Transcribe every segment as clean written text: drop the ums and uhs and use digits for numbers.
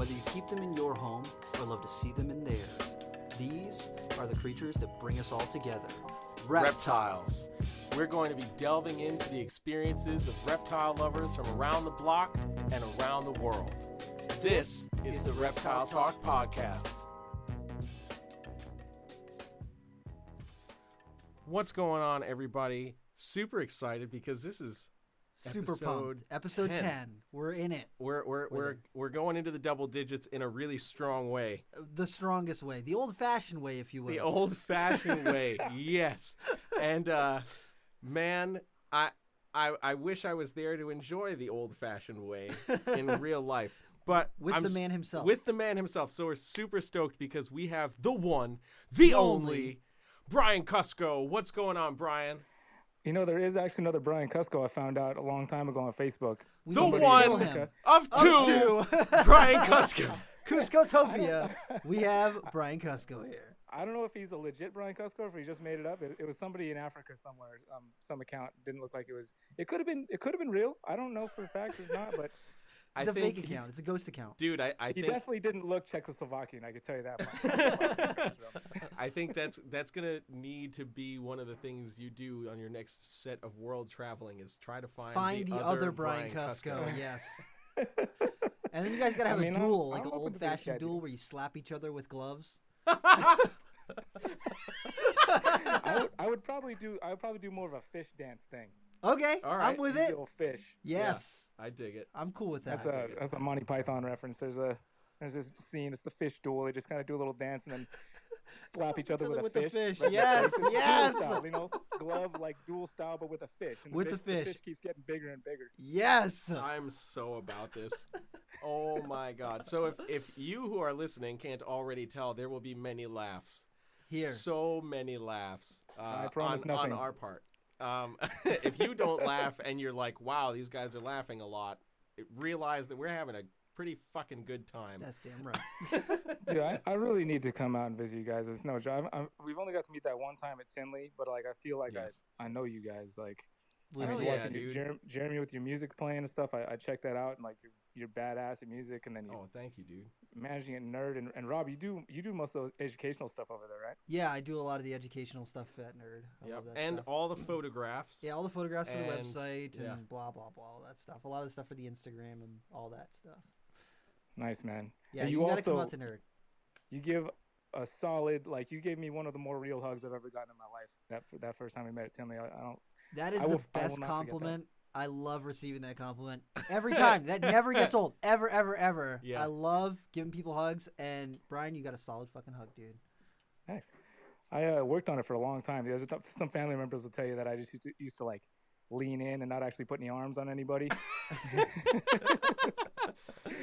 Whether you keep them in your home or love to see them in theirs, these are the creatures that bring us all together. Reptiles. We're going to be delving into the experiences of reptile lovers from around the block and around the world. This is the Reptile Talk Podcast. What's going on, everybody? Super excited because this is Super pumped. Episode 10. We're in it. We're going into the double digits in a really strong way. The strongest way. The old-fashioned way, if you will. The old-fashioned way, yes. And, man, I wish I was there to enjoy the old-fashioned way in real life. But With the man himself. With the man himself. So we're super stoked because we have the one, the only, Brian Kusko. What's going on, Brian? You know, there is actually another Brian Kusko I found out a long time ago on Facebook. The one of two, Brian Kusko. Kuskotopia. We have Brian Kusko here. I don't know if he's a legit Brian Kusko or if he just made it up. It was somebody in Africa somewhere. Some account didn't look like it was. It could have been real. I don't know for a fact it's not, but It's a fake account. It's a ghost account. Dude, I he think definitely didn't look Czechoslovakian. I can tell you that much. I think that's gonna need to be one of the things you do on your next set of world traveling is try to find the other Brian Kusko. Yes. And then you guys gotta have a duel, like an old-fashioned duel where you slap each other with gloves. I would probably do more of a fish dance thing. Okay, all right. I'm with it. Fish. Yes, yeah, I dig it. I'm cool with that. That's a Monty Python reference. There's this scene. It's the fish duel. They just kind of do a little dance and then slap each other with a fish. Yes, yes. Style, you know, glove like duel style, but with a fish. And the fish keeps getting bigger and bigger. Yes. I'm so about this. Oh my God. So if you who are listening can't already tell, there will be many laughs. Here. So many laughs. I promise nothing. On our part. If you don't laugh and you're like, wow, these guys are laughing a lot, realize that we're having a pretty fucking good time. That's damn right. Dude, I really need to come out and visit you guys. It's no joke. We've only got to meet that one time at Tinley, but like I feel like yes. I know you guys. Like yeah, dude. Jeremy with your music playing and stuff. I checked that out and like you're badass at music, and then thank you, dude. Managing it, nerd, and Rob, you do most of those educational stuff over there, right? Yeah, I do a lot of the educational stuff at Nerd. I love that and stuff. all the photographs. Yeah, all the photographs for the website and blah blah blah, all that stuff. A lot of stuff for the Instagram and all that stuff. Nice, man. Yeah, you gotta come out to Nerd. You give a solid, like you gave me one of the more real hugs I've ever gotten in my life. That first time we met at Tinley, I don't. That is the best compliment. I love receiving that compliment every time. That never gets old. Ever, ever, ever. Yeah. I love giving people hugs. And Brian, you got a solid fucking hug, dude. Thanks. I worked on it for a long time. There's some family members will tell you that I just used to like lean in and not actually put any arms on anybody.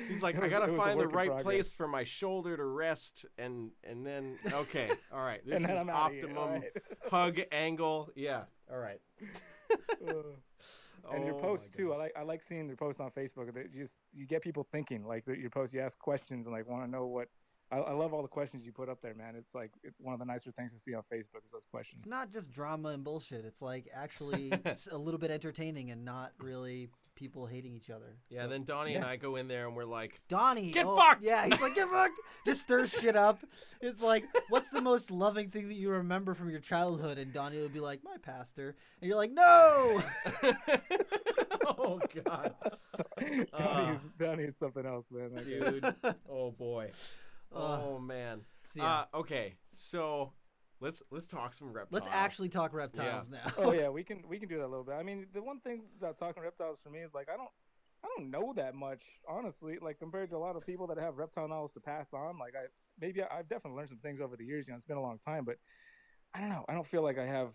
He's like, I gotta find the right place for my shoulder to rest, and then okay, all right, this is optimum hug angle. Yeah, all right. And your posts too. I like seeing your posts on Facebook. You get people thinking. Like your posts, you ask questions and like want to know what. I love all the questions you put up there, man. It's like one of the nicer things to see on Facebook is those questions. It's not just drama and bullshit. It's like actually it's a little bit entertaining and not really people hating each other. Yeah, so, then Donnie and I go in there and we're like, Donnie, get fucked! Yeah, he's like, get fucked! Just stirs shit up. It's like, what's the most loving thing that you remember from your childhood? And Donnie will be like, my pastor. And you're like, no! Oh, God. Donnie is something else, man. Dude, oh, boy. Oh, man. Okay, so let's talk some reptiles. Let's actually talk reptiles now. Oh yeah, we can do that a little bit. I mean, the one thing about talking reptiles for me is like I don't know that much, honestly. Like compared to a lot of people that have reptile knowledge to pass on. Like I've definitely learned some things over the years. You know, it's been a long time, but I don't know. I don't feel like I have.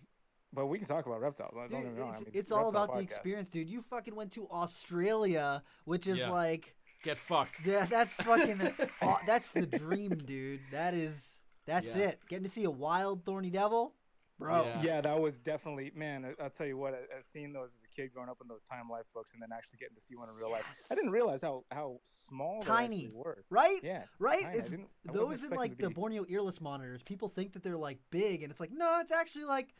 But we can talk about reptiles. Dude, it's all about the experience, dude. You fucking went to Australia, which is like. Get fucked. Yeah, that's fucking. That's the dream, dude. That's it. Getting to see a wild thorny devil, bro. Yeah, that was definitely, man. I'll tell you what. I've seen those as a kid growing up in those Time Life books, and then actually getting to see one in real life. I didn't realize how small tiny they were. Right? Yeah. Right. Tiny. It's those in like the Borneo earless monitors. People think that they're like big, and it's like no, it's actually like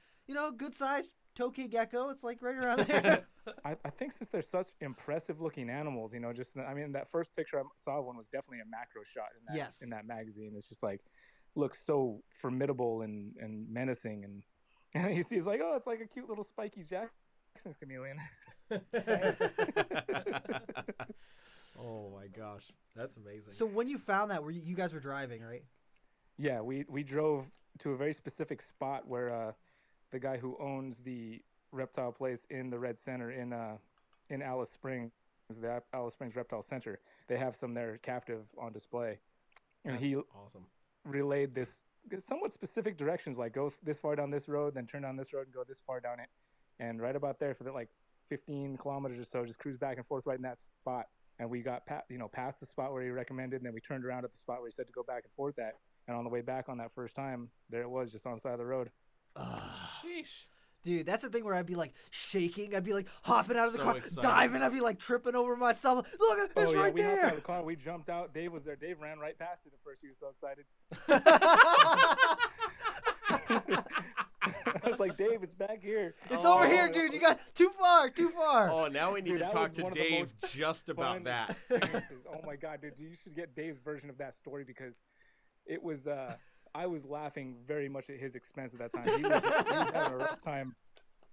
good sized tokay gecko. It's like right around there. I think since they're such impressive looking animals, just that first picture I saw one was definitely a macro shot in that magazine. It's just like looks so formidable and menacing, and you see it's like, oh, it's like a cute little spiky Jackson's chameleon. Oh my gosh, that's amazing. So when you found that, you guys were driving, right? Yeah, we drove to a very specific spot where the guy who owns the reptile place in the Red Center in Alice Springs, the Alice Springs Reptile Center, they have some there captive on display, and that's he awesome. Relayed this somewhat specific directions, like go this far down this road, then turn down this road and go this far down it, and right about there for like 15 kilometers or so, just cruise back and forth right in that spot. And we got past the spot where he recommended, and then we turned around at the spot where he said to go back and forth at. And on the way back on that first time, there it was, just on the side of the road. Sheesh. Dude, that's the thing where I'd be like shaking. I'd be like hopping out of the car, excited. diving. I'd be like tripping over myself. Look, it's right we there. hopped out of the car. We jumped out. Dave was there. Dave ran right past it at first. He was so excited. I was like, Dave, it's back here. It's over here, dude. You got too far. Oh, now we need to talk to Dave just about that. Oh my God, dude, you should get Dave's version of that story, because it was. I was laughing very much at his expense at that time. He was having a rough time.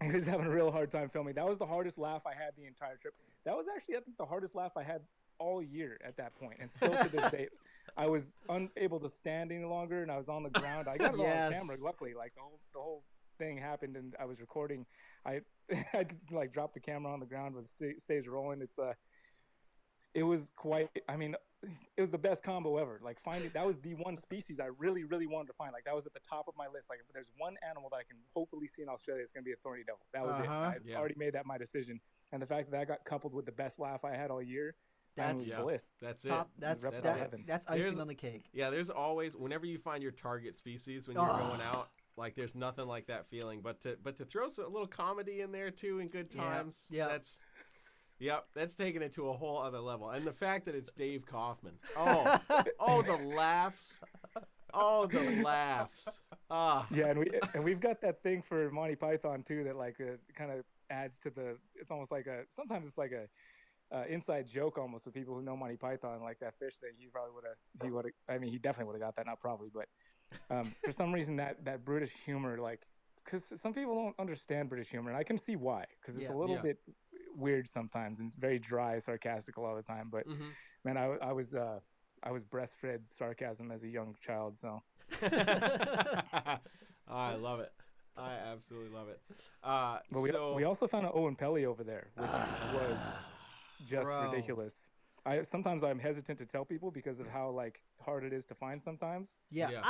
He was having a real hard time filming. That was the hardest laugh I had the entire trip. That was actually, I think, the hardest laugh I had all year at that point. And still to this day, I was unable to stand any longer, and I was on the ground. I got it all on camera, luckily. Like the whole thing happened, and I was recording. I like dropped the camera on the ground, but it stays rolling. It was quite. I mean, it was the best combo ever. Like that was the one species I really, really wanted to find. Like that was at the top of my list. Like if there's one animal that I can hopefully see in Australia, it's gonna be a thorny devil. That was it. I already made that my decision. And the fact that got coupled with the best laugh I had all year, that's bliss. That's it. That's icing on the cake. Yeah, there's always, whenever you find your target species when you're going out, like there's nothing like that feeling. But to throw a little comedy in there too in good times. Yeah. That's taking it to a whole other level. And the fact that it's Dave Kaufman. Oh, the laughs. Oh, the laughs. Yeah, and we've got that thing for Monty Python too that like kind of adds to the. It's almost like sometimes it's like a inside joke almost with people who know Monty Python, like that fish thing. He definitely would have got that, not probably, but for some reason that British humor, like, because some people don't understand British humor, and I can see why, because it's a little bit weird sometimes, and it's very dry, sarcastic a lot of the time. But man, I was breastfed sarcasm as a young child, so. I love it. I absolutely love it. But we also found an Owen Pelly over there, which was just ridiculous. Sometimes I'm hesitant to tell people because of how like hard it is to find sometimes. Yeah.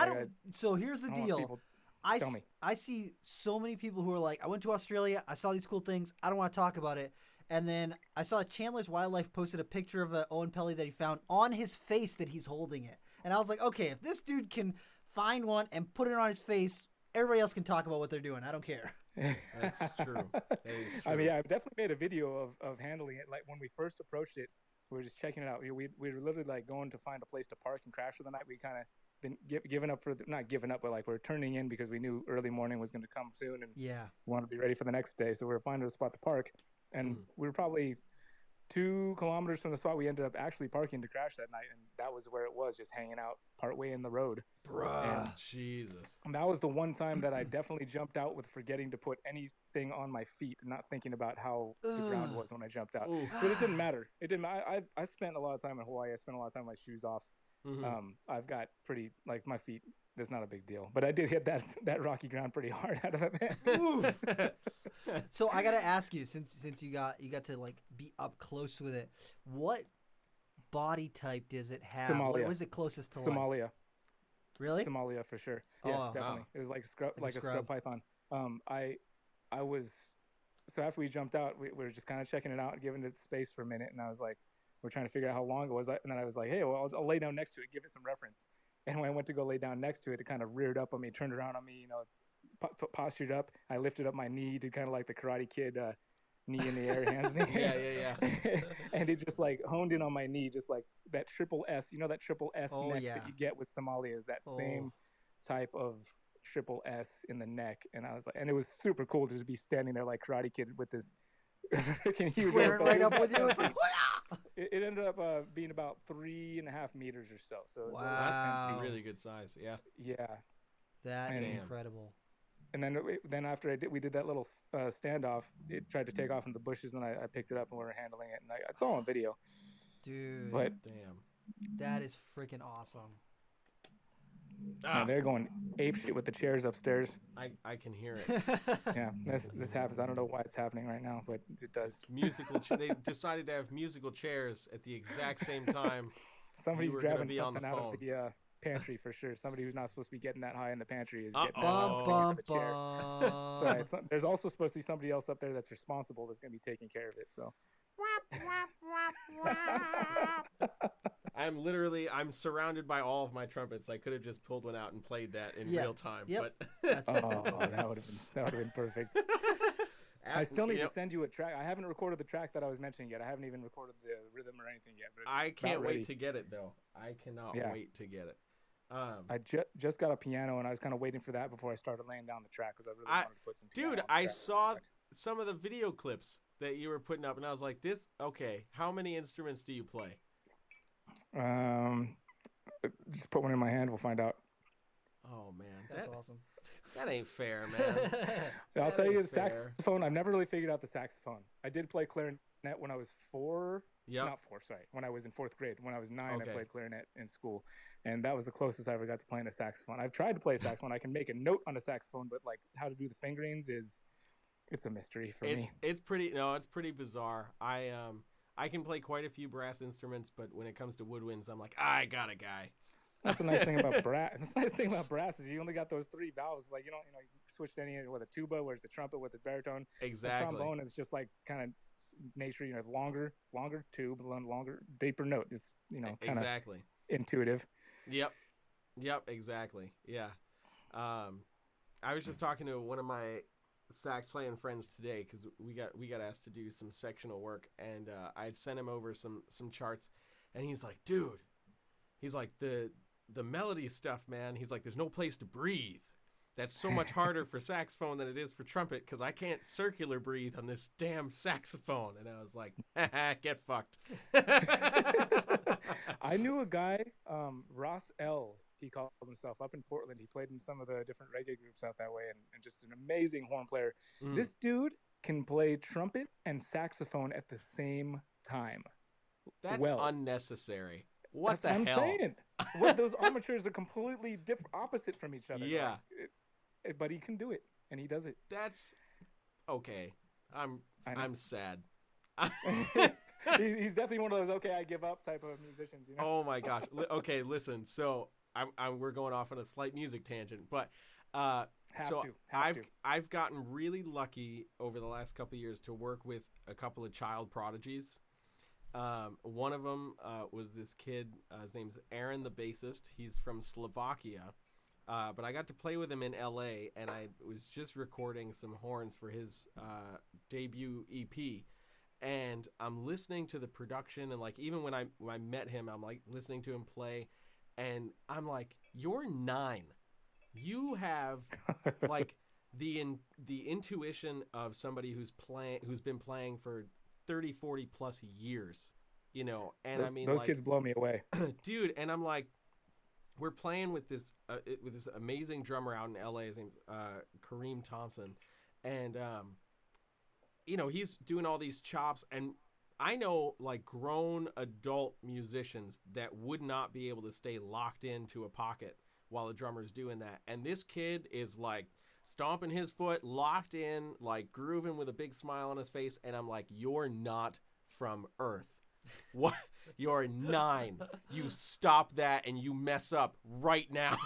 So here's the deal. I see so many people who are like, I went to Australia, I saw these cool things, I don't want to talk about it. And then I saw Chandler's Wildlife posted a picture of an Owen Pelly that he found on his face that he's holding it. And I was like, okay, if this dude can find one and put it on his face, everybody else can talk about what they're doing. I don't care. That's true. That is true. I mean, I've definitely made a video of handling it. Like when we first approached it, we were just checking it out. We were literally like going to find a place to park and crash for the night. We kind of been given up not giving up, but like we're turning in because we knew early morning was going to come soon, and we wanted to be ready for the next day. So we were finding a spot to park, and we were probably 2 kilometers from the spot we ended up actually parking to crash that night, and that was where it was, just hanging out partway in the road. Bruh, Jesus. And that was the one time that I definitely jumped out with forgetting to put anything on my feet and not thinking about how the ground was when I jumped out. But it didn't matter. I spent a lot of time in Hawaii. I spent a lot of time with my shoes off. I've got pretty, like, my feet, that's not a big deal. But I did hit that rocky ground pretty hard out of it. So I gotta ask you, since you got to like be up close with it, what body type does it have? Somalia. What was it closest to? Somalia. Like? Really? Somalia for sure. Yes, definitely. It was like a scrub python. I was, so after we jumped out, we were just kind of checking it out and giving it space for a minute, and I was like, we're trying to figure out how long it was, and then I was like, hey, well, I'll lay down next to it, give it some reference. And when I went to go lay down next to it, it kind of reared up on me, turned around on me, postured up. I lifted up my knee, did kind of like the Karate Kid, knee in the air, hands in the air. Yeah. And it just like honed in on my knee, just like that triple S, that triple S neck that you get with Somalia is that same type of triple S in the neck, and I was like, and it was super cool to just be standing there like Karate Kid with this freaking huge squaring right up with you. It's like, it ended up being about 3.5 meters or so. So wow, that's really good size. Yeah. Yeah. That is incredible. And then after we did that little standoff, it tried to take off in the bushes, and I picked it up and we were handling it, and it's all on video. Dude. But damn. That is freaking awesome. They're going apeshit with the chairs upstairs. I can hear it. Yeah, this happens. I don't know why it's happening right now, but it does. It's musical. They decided to have musical chairs at the exact same time. Somebody's grabbing something out of the pantry for sure. Somebody who's not supposed to be getting that high in the pantry is getting the chair. So there's also supposed to be somebody else up there that's responsible that's going to be taking care of it. So. I'm surrounded by all of my trumpets. I could have just pulled one out and played that in real time. Yep. But that would have been perfect. I still need to send you a track. I haven't recorded the track that I was mentioning yet. I haven't even recorded the rhythm or anything yet. But I can't wait to get it though. I cannot wait to get it. I just got a piano, and I was kind of waiting for that before I started laying down the track because I really wanted to put some piano. Dude, I saw some of the video clips that you were putting up, and I was like, how many instruments do you play? Just put one in my hand. We'll find out. Oh man, that's awesome. That ain't fair, man. I'll tell you, the saxophone. I've never really figured out the saxophone. I did play clarinet when I was 4. Yeah, not 4. Sorry, when I was in 4th grade. When I was 9, I played clarinet in school, and that was the closest I ever got to playing a saxophone. I've tried to play a saxophone. I can make a note on a saxophone, but like how to do the fingerings it's a mystery for me. It's pretty bizarre. I can play quite a few brass instruments, but when it comes to woodwinds, I'm like, I got a guy. That's the nice thing about brass. The nice thing about brass is you only got those 3 valves. Like you switch to any with a tuba, whereas the trumpet with the baritone. Exactly. The trombone is just like kind of nature. Longer tube, longer, deeper note. It's kind of intuitive. Yep. Exactly. Yeah. I was just talking to one of my sax playing friends today because we got asked to do some sectional work, and I had sent him over some charts, and he's like, dude, the melody stuff, man. He's like, there's no place to breathe. That's so much harder for saxophone than it is for trumpet because I can't circular breathe on this damn saxophone. And I was like, get fucked. I knew a guy, Ross L. He called himself, up in Portland. He played in some of the different reggae groups out that way, and just an amazing horn player. This dude can play trumpet and saxophone at the same time. That's unnecessary. What the hell? I'm saying. Those armatures are completely opposite from each other. Yeah. But he can do it, and he does it. That's okay. I'm sad. He's definitely one of those I give up type of musicians. Oh my gosh. Okay, listen. So we're going off on a slight music tangent, but I've gotten really lucky over the last couple of years to work with a couple of child prodigies. One of them was this kid. His name's Aaron, the bassist. He's from Slovakia. But I got to play with him in LA, and I was just recording some horns for his debut EP. And I'm listening to the production, and like even when I met him, I'm like listening to him play, and I'm like, you're 9. You have like the intuition of somebody who's been playing for 30, 40 plus years, and those kids blow me away. Dude, and I'm like, we're playing with this amazing drummer out in LA. His name's Kareem Thompson, and he's doing all these chops, and I know like grown adult musicians that would not be able to stay locked into a pocket while the drummer's doing that, and this kid is like stomping his foot, locked in, like grooving with a big smile on his face, and I'm like, you're not from Earth. What? You're 9. You stop that and you mess up right now.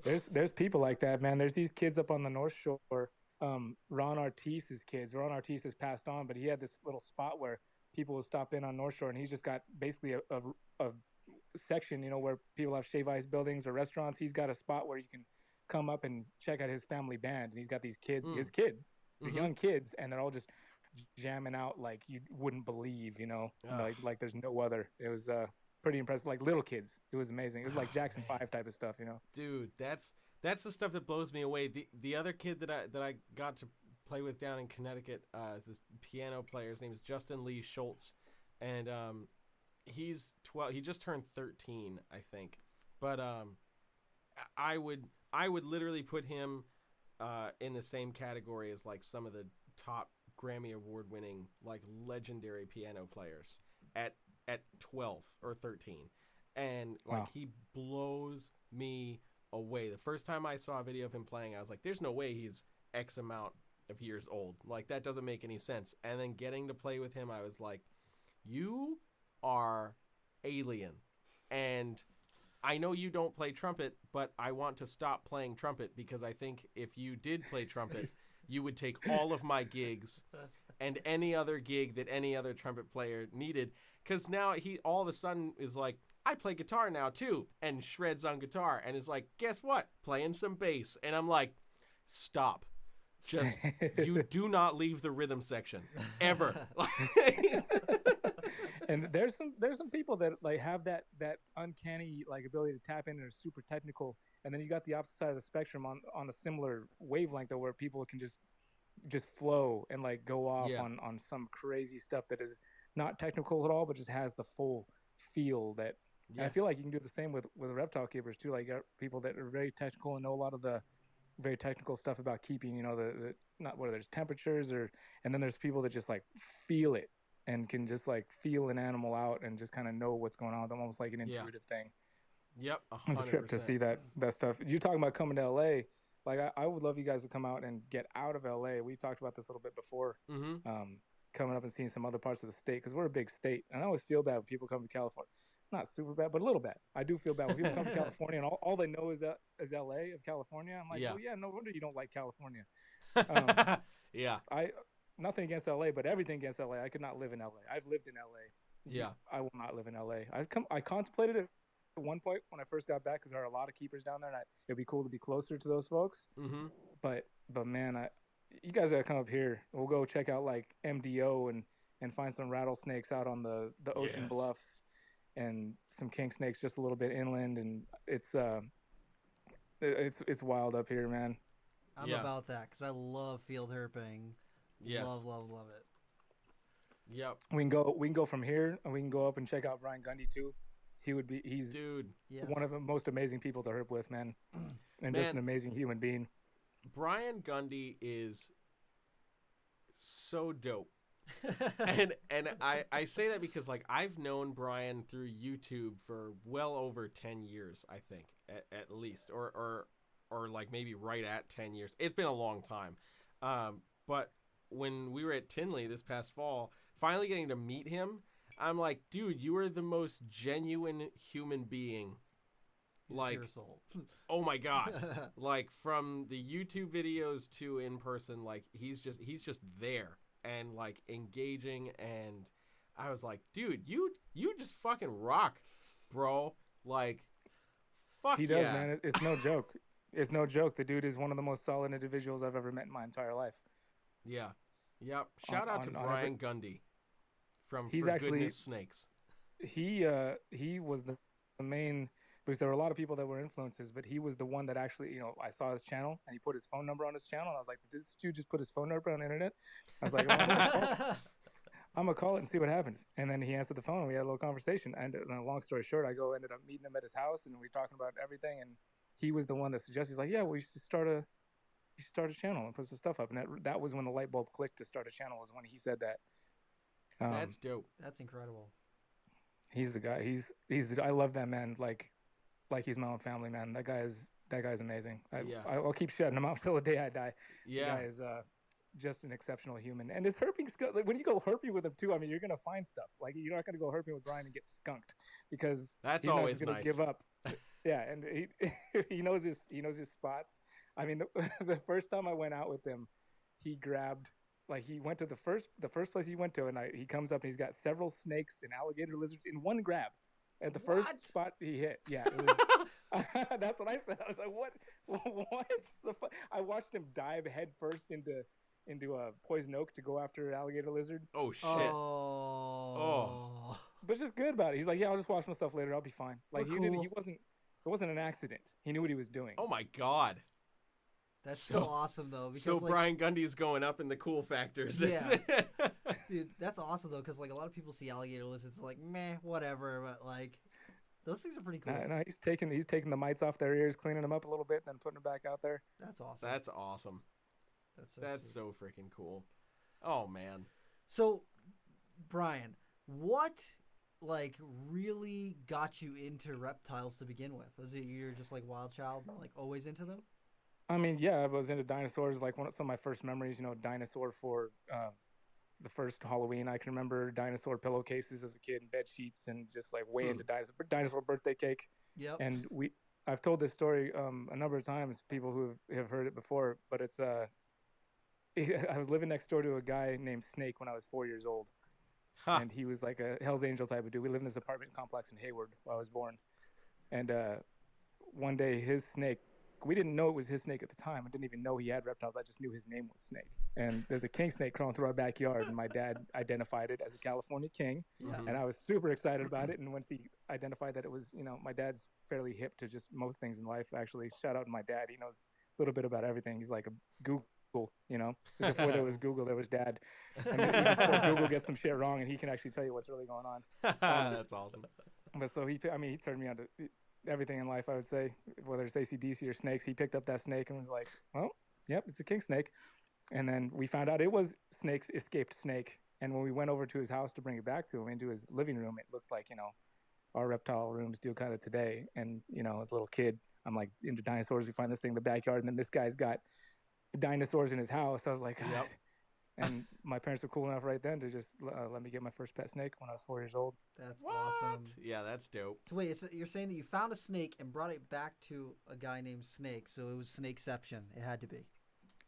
There's people like that, man. There's these kids up on the North Shore. Ron Artis's kids. Ron Artis has passed on, but he had this little spot where people would stop in on North Shore, and he's just got basically a section, where people have shave ice buildings or restaurants. He's got a spot where you can come up and check out his family band, and he's got these kids, his kids, they're young kids, and they're all just jamming out like you wouldn't believe, like there's no other. It was pretty impressive, like little kids. It was amazing. It was like Jackson 5 type of stuff, Dude, That's the stuff that blows me away. The other kid that I got to play with down in Connecticut is this piano player. His name is Justin Lee Schultz, and he's 12. He just turned 13, I think. But I would literally put him in the same category as like some of the top Grammy Award winning like legendary piano players at 12 or 13, and like Wow. he blows me away. The first time I saw a video of him playing, I was like, there's no way he's X amount of years old. Like, that doesn't make any sense. And then getting to play with him, I was like, you are alien. And I know you don't play trumpet, but I want to stop playing trumpet because I think if you did play trumpet, you would take all of my gigs and any other gig that any other trumpet player needed. Because now he all of a sudden is like, I play guitar now too, and shreds on guitar, and is like, guess what? Playing some bass. And I'm like, stop. Just, you do not leave the rhythm section ever. And there's some people that like have that uncanny like ability to tap in and are super technical, and then you got the opposite side of the spectrum on a similar wavelength though, where people can just flow and like go off on some crazy stuff that is not technical at all, but just has the full feel that. Yes. I feel like you can do the same with reptile keepers too. Like people that are very technical and know a lot of the very technical stuff about keeping, the not whether there's temperatures and then there's people that just like feel it and can just like feel an animal out and just kind of know what's going on with them, almost like an intuitive thing. Yep, 100%. It's a trip to see that stuff. You're talking about coming to LA. Like I would love you guys to come out and get out of LA. We talked about this a little bit before. Mm-hmm. Coming up and seeing some other parts of the state, because we're a big state, and I always feel bad when people come to California. Not super bad, but a little bad. I do feel bad when people come to California and all they know is LA of California. I'm like, well, yeah, no wonder you don't like California. Yeah. Nothing against LA, but everything against LA. I could not live in LA. I've lived in LA. Yeah. I will not live in LA. I contemplated it at one point when I first got back, because there are a lot of keepers down there, and it'd be cool to be closer to those folks. Mm-hmm. But man, you guys gotta come up here. We'll go check out like MDO and find some rattlesnakes out on the ocean bluffs, and some king snakes just a little bit inland, and it's wild up here, man. I'm about that because I love field herping. Yes. Love it. Yep. We can go from here, and we can go up and check out Brian Gundy too. He's one of the most amazing people to herp with, man. And just an amazing human being. Brian Gundy is so dope. and I say that because like I've known Brian through YouTube for well over 10 years, I think, at least, or like maybe right at 10 years. It's been a long time. But when we were at Tinley this past fall, finally getting to meet him, I'm like, dude, you are the most genuine human being. He's like, pure soul. Oh my God. Like from the YouTube videos to in person, like he's just there and like engaging, and I was like, dude, you just fucking rock, bro. Like, fuck he does, man. It's no joke. It's no joke. The dude is one of the most solid individuals I've ever met in my entire life. Yeah. Yep. Shout out to Brian Gundy from he's For actually, Goodness Snakes. He was the main, because there were a lot of people that were influences, but he was the one that actually, I saw his channel and he put his phone number on his channel, and I was like, did this dude just put his phone number on the internet? I was like, I'm gonna call it and see what happens. And then he answered the phone and we had a little conversation. And long story short, ended up meeting him at his house, and we were talking about everything. And he was the one that suggested, he's like, yeah, well, you should start a channel and put some stuff up. And that was when the light bulb clicked to start a channel, was when he said that. That's dope. That's incredible. He's the guy. I love that man. Like he's my own family, man. That guy's amazing. I'll keep shutting him out till the day I die. Yeah. The guy is just an exceptional human. And his herping skill, like, when you go herping with him too, I mean, you're gonna find stuff. Like, you're not gonna go herping with Brian and get skunked, because that's he's always not gonna nice. give up. Yeah, and he knows his spots. I mean, the first time I went out with him, he grabbed, like, he went to the first place he went to, and he comes up and he's got several snakes and alligator lizards in one grab at the first spot he hit. Yeah, it was, that's what I said. I was like, what? I watched him dive head first into a poison oak to go after an alligator lizard. Oh shit! Oh. But just good about it. He's like, yeah, I'll just wash myself later. I'll be fine. Like, We're cool. He wasn't. It wasn't an accident. He knew what he was doing. Oh my God. That's so awesome though. Because, so like, Brian Gundy's going up in the cool factors. Yeah. Dude, that's awesome though, because like a lot of people see alligator lizards like meh, whatever, but like those things are pretty cool. No, he's taking the mites off their ears, cleaning them up a little bit, then putting them back out there. That's awesome. That's awesome. That's so freaking cool. Oh man. So, Brian, what like really got you into reptiles to begin with? Was it you're just like wild child, like always into them? I mean, yeah, I was into dinosaurs. Like some of my first memories, dinosaur for the first Halloween. I can remember dinosaur pillowcases as a kid and bed sheets, and just like way into dinosaur birthday cake. Yep. And I've told this story a number of times. People who have heard it before, but it's I was living next door to a guy named Snake when I was 4 years old, and he was like a Hell's Angel type of dude. We lived in this apartment complex in Hayward where I was born, and one day his snake. We didn't know it was his snake at the time. I didn't even know he had reptiles. I just knew his name was Snake. And there's a king snake crawling through our backyard, and my dad identified it as a California king. Yeah. And I was super excited about it. And once he identified that it was, my dad's fairly hip to just most things in life, actually. Shout out to my dad. He knows a little bit about everything. He's like a Google, Before there was Google, there was Dad. And even Google gets some shit wrong, and he can actually tell you what's really going on. That's awesome. But so he turned me on to everything in life, I would say, whether it's AC/DC or snakes. He picked up that snake and was like, well, yep, it's a king snake. And then we found out it was Snake's escaped snake. And when we went over to his house to bring it back to him into his living room, it looked like, our reptile rooms do kind of today. And, as a little kid, I'm like into dinosaurs. We find this thing in the backyard, and then this guy's got dinosaurs in his house. I was like, God. Yep. And my parents were cool enough right then to just let me get my first pet snake when I was 4 years old. That's awesome. Yeah, that's dope. So wait, you're saying that you found a snake and brought it back to a guy named Snake, so it was Snakeception. It had to be.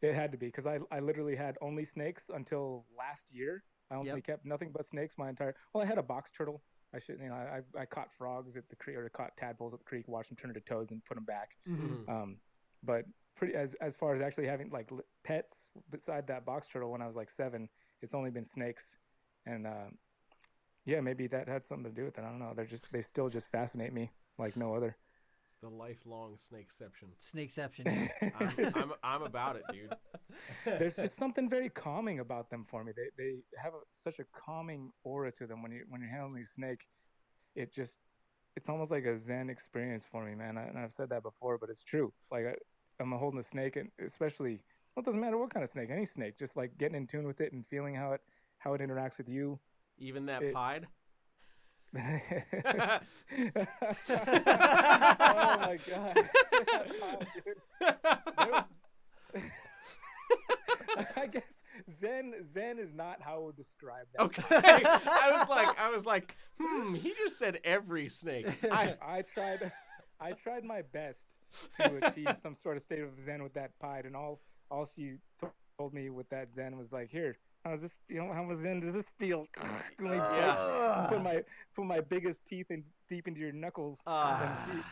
It had to be, because I literally had only snakes until last year. I only kept nothing but snakes my entire... Well, I had a box turtle. I caught frogs at the creek, or caught tadpoles at the creek, watched them turn into toads and put them back. Mm-hmm. But as far as actually having like pets beside that box turtle when I was like 7, it's only been snakes. And maybe that had something to do with it. I don't know. They still just fascinate me like no other. It's the lifelong snakeception. Snakeception. I'm about it, dude. There's just something very calming about them for me. They have such a calming aura to them when you're handling a snake. It's almost like a Zen experience for me, man. And I've said that before, but it's true. Like I'm holding a snake, and especially, well, it doesn't matter what kind of snake, any snake, just like getting in tune with it and feeling how it interacts with you. Even that pied? Oh my God. I guess Zen is not how I would describe that. Okay. I was like, he just said every snake. I tried my best to achieve some sort of state of Zen with that pied, and all she told me with that Zen was like, here, how Zen does this feel? Put my biggest teeth deep into your knuckles and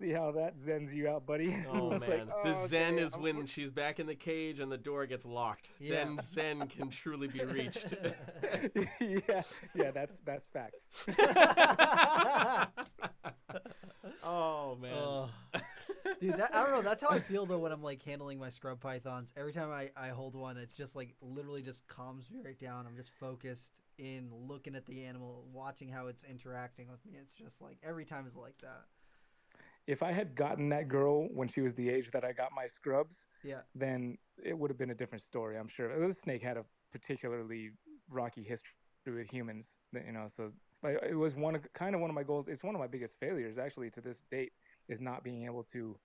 see how that Zens you out, buddy. Oh man, like, the Zen is when she's back in the cage and the door gets locked. Yeah. Then Zen can truly be reached. yeah, that's facts. Oh man. Dude, I don't know. That's how I feel though when I'm like handling my scrub pythons. Every time I hold one, it's just like literally just calms me right down. I'm just focused in looking at the animal, watching how it's interacting with me. It's just like every time is like that. If I had gotten that girl when she was the age that I got my scrubs, then it would have been a different story, I'm sure. This snake had a particularly rocky history with humans, so it was one of my goals. It's one of my biggest failures, actually, to this date, is not being able to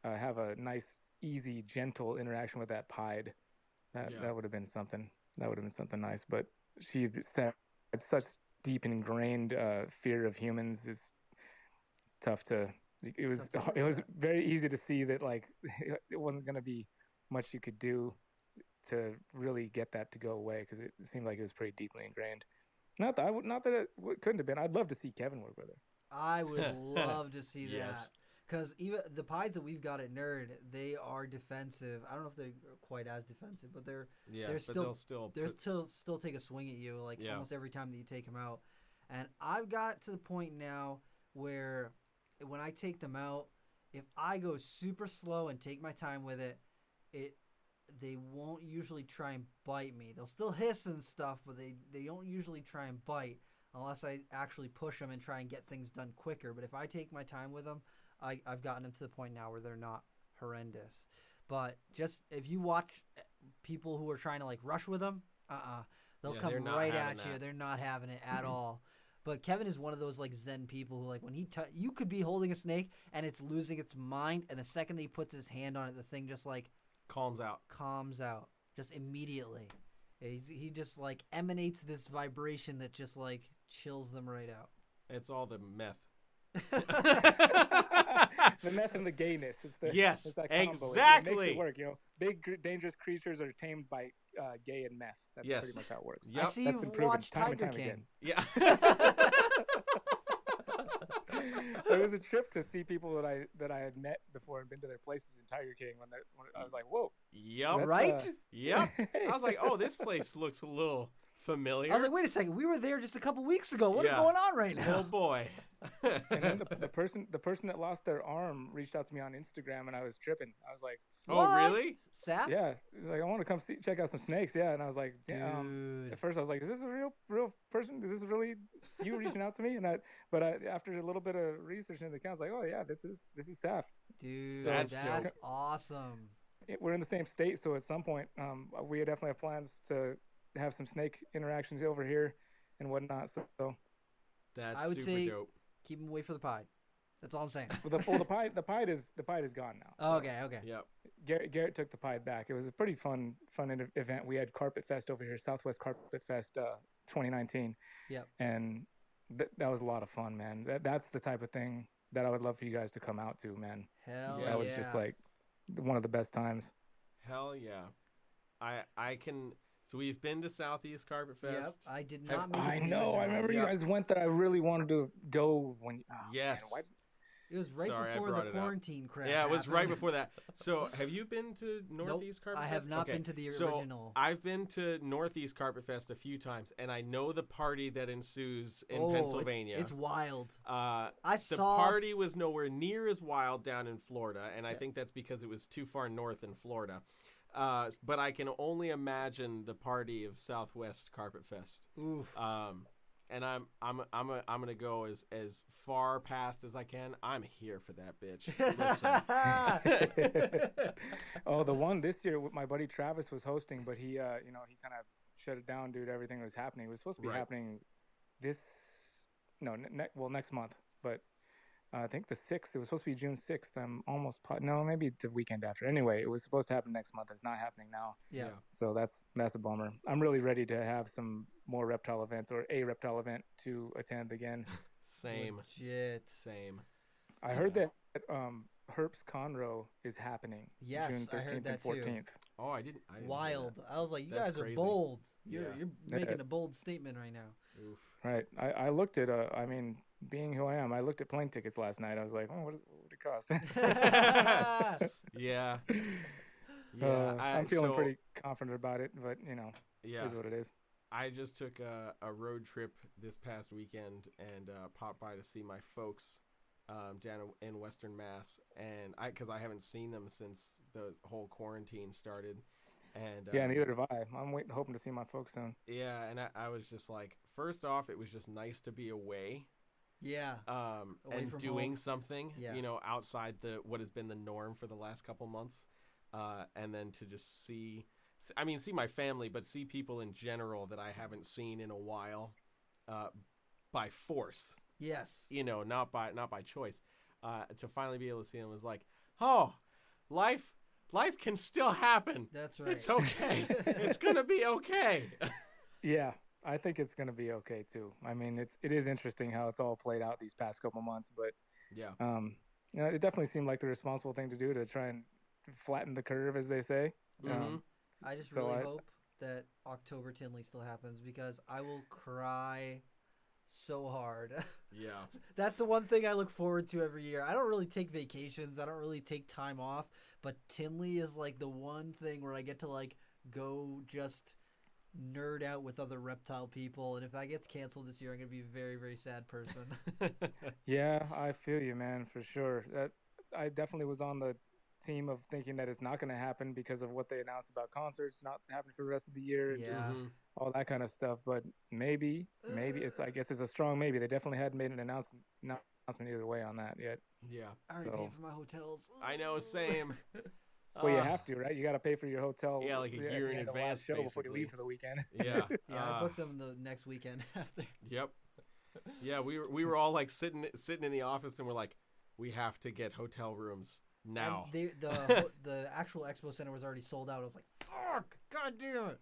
have a nice, easy, gentle interaction with that pied. That would have been something. That would have been something nice. But she had such deep and ingrained fear of humans. Is tough to. It was very easy to see that like it wasn't going to be much you could do to really get that to go away, because it seemed like it was pretty deeply ingrained. Not that it couldn't have been. I'd love to see Kevin work with her. I would love to see that. Because even the pies that we've got at Nerd, they are defensive. I don't know if they're quite as defensive, but they'll still take a swing at you almost every time that you take them out. And I've got to the point now where when I take them out, if I go super slow and take my time with it, they won't usually try and bite me. They'll still hiss and stuff, but they don't usually try and bite unless I actually push them and try and get things done quicker. But if I take my time with them, I've gotten them to the point now where they're not horrendous. But just if you watch people who are trying to like rush with them, they'll come right at you. They're not having it at all. But Kevin is one of those like Zen people who like when you could be holding a snake and it's losing its mind, and the second that he puts his hand on it, the thing just like calms out just immediately. He just like emanates this vibration that just like chills them right out. It's all the meth. The meth and the gayness. It's that exactly. It makes it work, you know. Big dangerous creatures are tamed by gay and meth. That's pretty much how it works. Yep. I see you've watched Tiger King. Again. Yeah. It was a trip to see people that I had met before and been to their places in Tiger King when I was like, whoa. Yep. Right? Yep. I was like, oh, this place looks a little familiar. I was like, wait a second, we were there just a couple weeks ago. What is going on right now? Oh boy. And then the person that lost their arm reached out to me on Instagram, and I was tripping. I was like, what? Oh really? Saf? Yeah. He's like, I want to come check out some snakes. Yeah. And I was like, damn. At first I was like, is this a real person? Is this really you reaching out to me? But after a little bit of research in the account, I was like, oh yeah, this is Saf. Dude, so that's awesome. We're in the same state, so at some point, we definitely have plans to have some snake interactions over here and whatnot. So that's I would super say dope. Keep him away from the pied. That's all I'm saying. Well, the pied is gone now. Oh, okay. Yep. Garrett took the pied back. It was a pretty fun event. We had Carpet Fest over here, Southwest Carpet Fest 2019. Yep. And that was a lot of fun, man. That's the type of thing that I would love for you guys to come out to, man. Hell yeah. That was just like one of the best times. Hell yeah. I can. So we've been to Southeast Carpet Fest. Yep, I did not make it. I know. I remember you guys went there. I really wanted to go when. Yes. Man, it was right before the quarantine crap. Yeah, it was happened. right before that. So have you been to Northeast Carpet Fest? I have not been to the original. So I've been to Northeast Carpet Fest a few times, and I know the party that ensues in Pennsylvania. It's wild. The party was nowhere near as wild down in Florida, and I think that's because it was too far north in Florida. But I can only imagine the party of Southwest Carpet Fest. Oof. And I'm gonna go as far past as I can. I'm here for that bitch. Listen. Oh, the one this year, my buddy Travis was hosting, but he kind of shut it down due to everything that was happening. It was supposed to be happening next month, but I think the 6th. It was supposed to be June 6th. I'm almost maybe the weekend after. Anyway, it was supposed to happen next month. It's not happening now. Yeah. So that's a bummer. I'm really ready to have some more reptile events or a reptile event to attend again. Same. Legit. Same. I heard that Herp's Conroe is happening. Yes, June 13th I heard that and 14th. too. Oh, I didn't Wild. That. I was like, you That's guys are crazy. bold. You're making Yeah. a bold statement right now. Oof. Right. I looked at being who I am, I looked at plane tickets last night. I was like, what would it cost? Yeah. I'm feeling pretty confident about it, but it is what it is. I just took a road trip this past weekend and popped by to see my folks down in Western Mass, and because I haven't seen them since the whole quarantine started. And neither have I. I'm hoping to see my folks soon. Yeah, and I was just like, first off, it was just nice to be away. Yeah. And doing home. Something, yeah. Outside what has been the norm for the last couple months. And then to just see my family, but see people in general that I haven't seen in a while, by force. Yes. Not by choice. To finally be able to see them was like, oh, life can still happen. That's right. It's okay. It's gonna be okay. Yeah, I think it's gonna be okay too. I mean, it is interesting how it's all played out these past couple months, but yeah, it definitely seemed like the responsible thing to do to try and flatten the curve, as they say. Mm-hmm. I just really hope that October Tinley still happens, because I will cry so hard. Yeah. That's the one thing I look forward to every year. I don't really take vacations. I don't really take time off, but Tinley is like the one thing where I get to like go just nerd out with other reptile people. And if that gets canceled this year, I'm going to be a very, very sad person. Yeah, I feel you, man, for sure. I definitely was on the team of thinking that it's not going to happen because of what they announced about concerts not happening for the rest of the year and just all that kind of stuff. But maybe it's, I guess it's a strong maybe. They definitely hadn't made an announcement either way on that yet. Yeah. I already paid for my hotels. I know, same. Well, you have to, right? You got to pay for your hotel. Yeah, like a year in advance, show before you leave for the weekend. Yeah. Yeah, I booked them the next weekend after. Yep. Yeah, we were all like sitting in the office and we're like, we have to get hotel rooms now. And the actual expo center was already sold out. I was like, fuck, god damn it.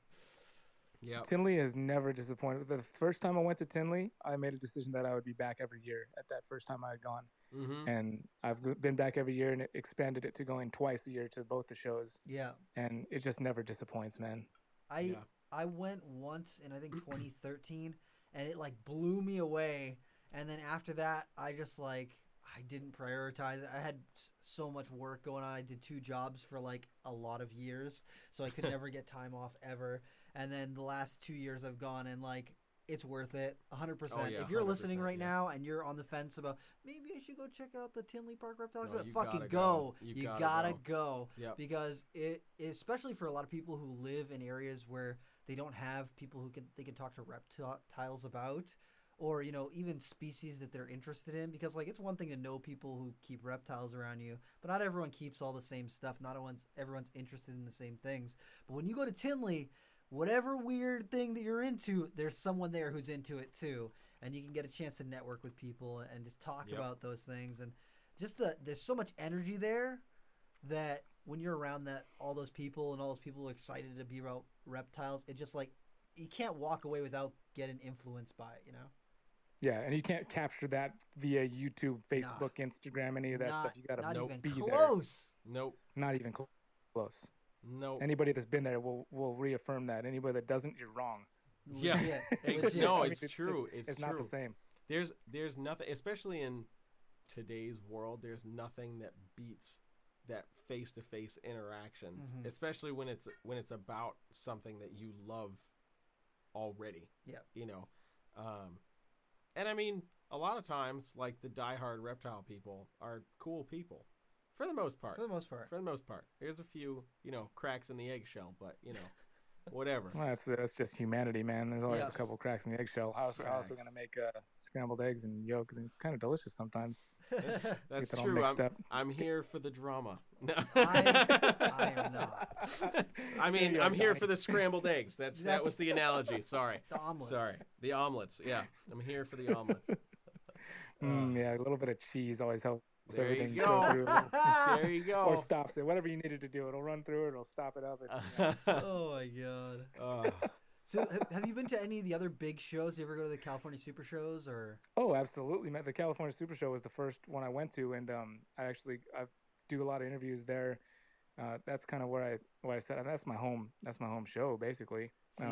Yeah. Tinley has never disappointed. The first time I went to Tinley, I made a decision that I would be back every year at that first time I had gone. Mm-hmm. And I've been back every year and it expanded it to going twice a year to both the shows. Yeah. And it just never disappoints, man. I went once in I think 2013 and it like blew me away. And then after that, I just like I didn't prioritize it. I had so much work going on. I did 2 jobs for like a lot of years, so I could never get time off ever. And then the last 2 years I've gone and like it's worth it 100%. Oh, yeah, if you're listening right yeah. now and you're on the fence about maybe I should go check out the Tinley Park Reptiles, No, you fucking gotta go. go. You gotta go. Yep. Because it especially for a lot of people who live in areas where they don't have people who they can talk to reptiles about, or even species that they're interested in, because like it's one thing to know people who keep reptiles around you, but not everyone keeps all the same stuff. Not everyone's interested in the same things. But when you go to Tinley, whatever weird thing that you're into, there's someone there who's into it too, and you can get a chance to network with people and just talk about those things. And just there's so much energy there that when you're around all those people and all those people excited to be about reptiles, it just like you can't walk away without getting influenced by it, Yeah, and you can't capture that via YouTube, Facebook, Instagram, any of that stuff. You got to be close. There. Nope. Not even close. Nope. Anybody that's been there will reaffirm that. Anybody that doesn't, you're wrong. Legit. Yeah. No, it's true. It's true. Not the same. There's nothing, especially in today's world, there's nothing that beats that face-to-face interaction, especially when it's about something that you love already. Yeah. And I mean, a lot of times, like the diehard reptile people are cool people, for the most part. There's a few, cracks in the eggshell, but whatever. Well, that's just humanity, man. There's always a couple cracks in the eggshell. How else we're gonna make scrambled eggs and yolk? And it's kind of delicious sometimes. That's true. I'm here for the drama. No. I am not. I mean, I'm here for the scrambled eggs. That was the analogy. Sorry. The omelets. Sorry. The omelets. Yeah. I'm here for the omelets. Yeah, a little bit of cheese always helps. There you go. There you go. Or stops it. Whatever you needed to do, it'll run through it. It'll stop it up. Oh my god. So, have you been to any of the other big shows? You ever go to the California Super Shows or? Oh, absolutely, man. The California Super Show was the first one I went to, and I do a lot of interviews there. That's kind of where I said that's my home. That's my home show, basically. See,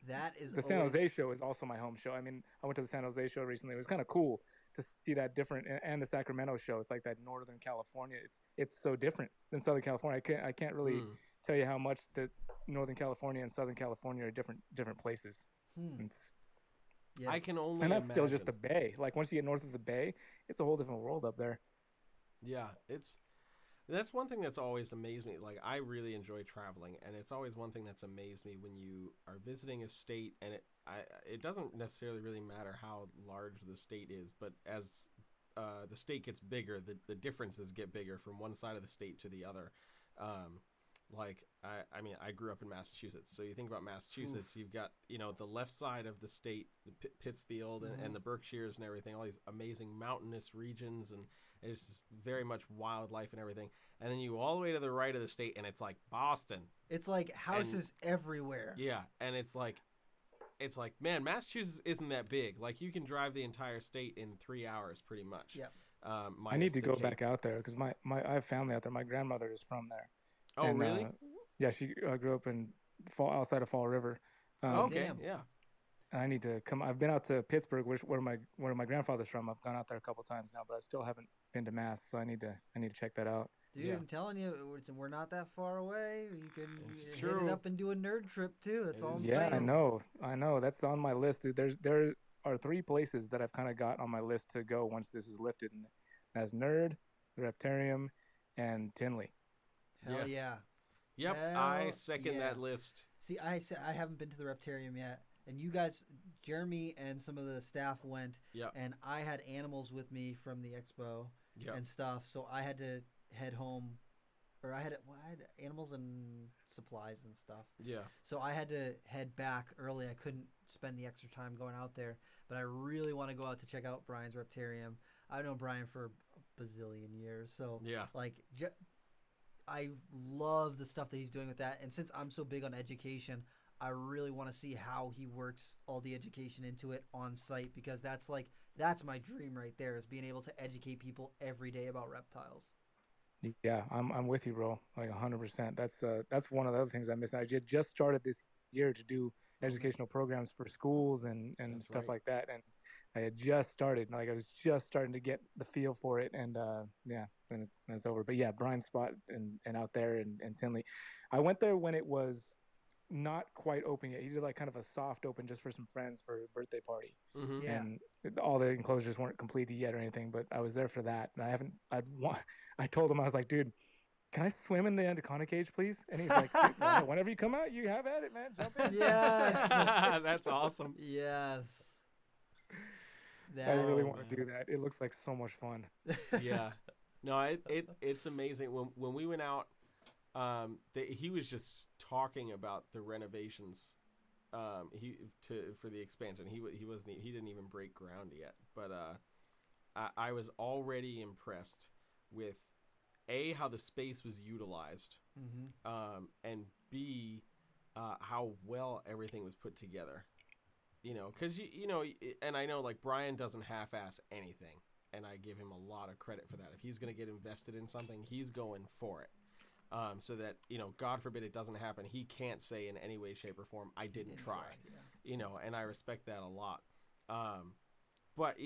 that is the San Jose show is also my home show. I mean, I went to the San Jose show recently. It was kind of cool to see that different, and the Sacramento show. It's like that Northern California. It's so different than Southern California. I can't really tell you how much that Northern California and Southern California are different places. Yeah. I can only and that's imagine. Still just the Bay. Like once you get north of the Bay, it's a whole different world up there. Yeah, that's one thing that's always amazed me. Like I really enjoy traveling, and it's always one thing that's amazed me when you are visiting a state, and it doesn't necessarily really matter how large the state is, but as the state gets bigger, the differences get bigger from one side of the state to the other. Like I mean, I grew up in Massachusetts, so you think about Massachusetts, you've got the left side of the state, the Pittsfield and the Berkshires and everything, all these amazing mountainous regions, and it's very much wildlife and everything. And then you go all the way to the right of the state, and it's like Boston. It's like houses everywhere. Yeah, and it's like, man, Massachusetts isn't that big. Like you can drive the entire state in 3 hours, pretty much. Yeah. I need to go back out there because I have family out there. My grandmother is from there. Oh, really? Yeah, she grew up outside of Fall River. Okay, yeah. And I need to come. I've been out to Pittsburgh, where my grandfather's from. I've gone out there a couple times now, but I still haven't been to Mass, so I need to check that out. Dude, I'm telling you, we're not that far away. You can hit it up and do a nerd trip too. That's all I'm saying. Yeah, I know. That's on my list. Dude, there are 3 places that I've kind of got on my list to go once this is lifted, and that's Nerd, the Reptarium, and Tinley. Hell yeah. Yep, Hell I second yeah. that list. See, I haven't been to the Reptarium yet, and you guys, Jeremy and some of the staff went, and I had animals with me from the expo and stuff, so I had to head home, or I had animals and supplies and stuff. Yeah. So I had to head back early. I couldn't spend the extra time going out there, but I really want to go out to check out Brian's Reptarium. I've known Brian for a bazillion years, so like. I love the stuff that he's doing with that. And since I'm so big on education, I really want to see how he works all the education into it on site, because that's my dream right there, is being able to educate people every day about reptiles. Yeah, I'm with you, bro. Like 100%. That's one of the other things I miss. I just started this year to do educational programs for schools and stuff like that. And I had just started, like I was just starting to get the feel for it, and then it's over. But yeah, Brian's spot and out there in Tinley, I went there when it was not quite open yet. He did like kind of a soft open just for some friends for a birthday party, and all the enclosures weren't completed yet or anything. But I was there for that, and I told him, I was like, dude, can I swim in the anaconda cage, please? And he's like, whenever you come out, you have at it, man. Jump in. Yes. That's awesome. Yes. I really want to do that. It looks like so much fun. Yeah. No, it's amazing. When we went out, he was just talking about the renovations for the expansion. He didn't even break ground yet. But I was already impressed with A, how the space was utilized, and B, how well everything was put together. Because and I know, like, Brian doesn't half-ass anything, and I give him a lot of credit for that. If he's going to get invested in something, he's going for it. So that, God forbid it doesn't happen, he can't say in any way, shape, or form, I didn't try. And I respect that a lot. But,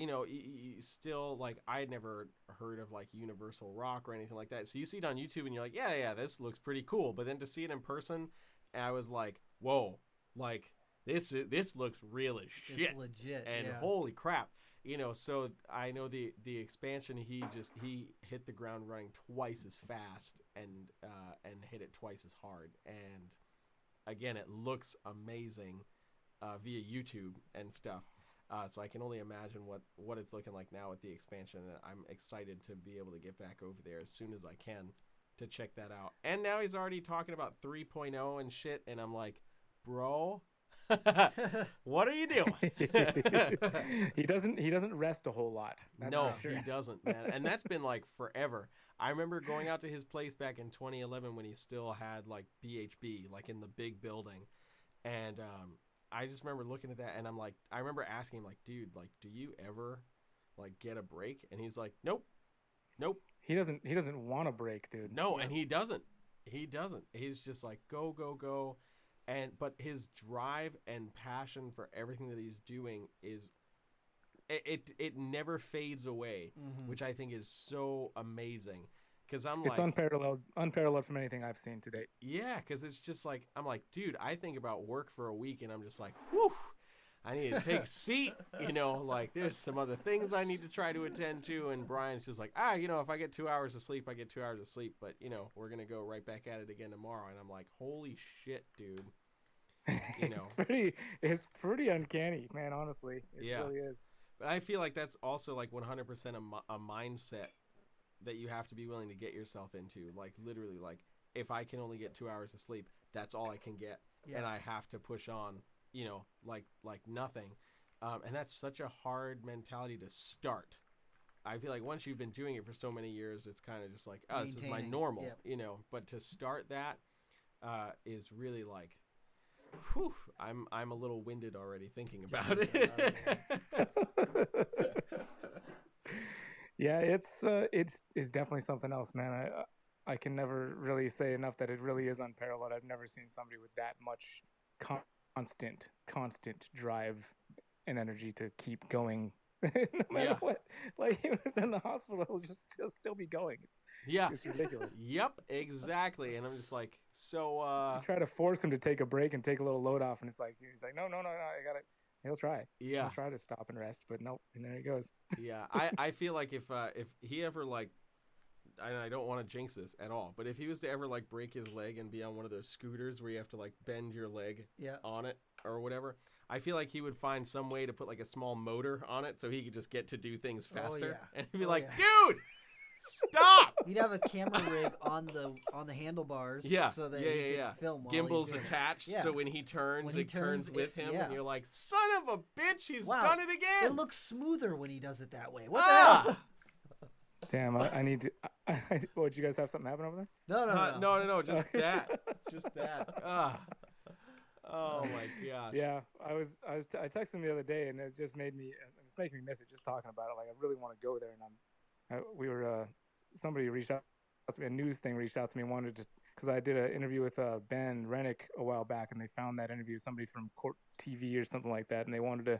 still, like, I had never heard of, like, Universal Rock or anything like that. So you see it on YouTube, and you're like, yeah, this looks pretty cool. But then to see it in person, I was like, whoa, like, this looks real as shit. It's legit. And holy crap. So I know the expansion, he hit the ground running twice as fast and hit it twice as hard. And again, it looks amazing via YouTube and stuff. So I can only imagine what it's looking like now with the expansion. And I'm excited to be able to get back over there as soon as I can to check that out. And now he's already talking about 3.0 and shit. And I'm like, bro, what are you doing? He doesn't rest a whole lot. No, sure. He doesn't, man. And that's been like forever. I remember going out to his place back in 2011 when he still had like BHB, like in the big building. And I just remember looking at that, and I remember asking him, like, dude, like, do you ever like get a break? And he's like, nope. He doesn't want a break, dude. No, and he doesn't. He's just like, go. But his drive and passion for everything that he's doing is it never fades away, which I think is so amazing. Because it's unparalleled from anything I've seen to date. Yeah, because it's just like, I'm like, dude, I think about work for a week, and I'm just like, whew, I need to take a seat. Like, there's some other things I need to try to attend to. And Brian's just like, if I get 2 hours of sleep, I get 2 hours of sleep. But, we're going to go right back at it again tomorrow. And I'm like, holy shit, dude. It's pretty uncanny, man, honestly. It really is. But I feel like that's also like 100% a mindset that you have to be willing to get yourself into. Like, literally, like, if I can only get 2 hours of sleep, that's all I can get. Yeah. And I have to push on, like nothing. And that's such a hard mentality to start. I feel like once you've been doing it for so many years, it's kind of just like, oh, this is my normal, But to start that is really like, whew, I'm a little winded already thinking about it. Yeah, it's definitely something else, man. I can never really say enough that it really is unparalleled. I've never seen somebody with that much constant drive and energy to keep going, no matter what. Like, he was in the hospital, he'll still be going. It's ridiculous. Yep, exactly. And I'm just like, so you try to force him to take a break and take a little load off, and he's like, no, I got it. He'll try. Yeah. He'll try to stop and rest, but nope. And there he goes. Yeah. I feel like if he ever like I don't want to jinx this at all, but if he was to ever like break his leg and be on one of those scooters where you have to like bend your leg on it or whatever, I feel like he would find some way to put like a small motor on it so he could just get to do things faster. And he'd be dude, stop! He'd have a camera rig on the handlebars, so that he could film. Gimbals attached, so when he turns, it turns with him, and you're like, son of a bitch, he's done it again. It looks smoother when he does it that way. What the hell? Damn, I need to. Did you guys have something happen over there? No, just that. Oh my gosh. Yeah, I texted him the other day, and it just made me. It's making me miss it just talking about it. Like I really want to go there, and somebody reached out to me, a news thing reached out to me, and wanted to, because I did an interview with Ben Rennick a while back, and they found that interview, somebody from Court TV or something like that, and they wanted to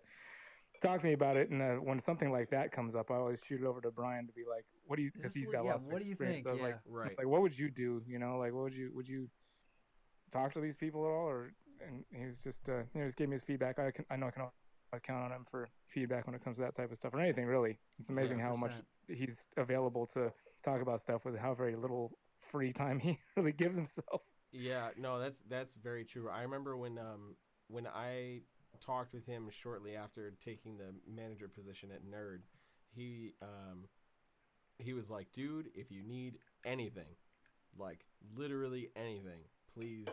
talk to me about it. And when something like that comes up, I always shoot it over to Brian to be like, what do you, because he's got lots of experience. What do you think? So like what would you do? Like would you talk to these people at all? And he was just just gave me his feedback. I know I can always count on him for feedback when it comes to that type of stuff or anything really. It's amazing how much he's available to talk about stuff with how very little free time he really gives himself. Yeah, no, that's very true. I remember when I talked with him shortly after taking the manager position at Nerd, he was like, dude, if you need anything, like literally anything, please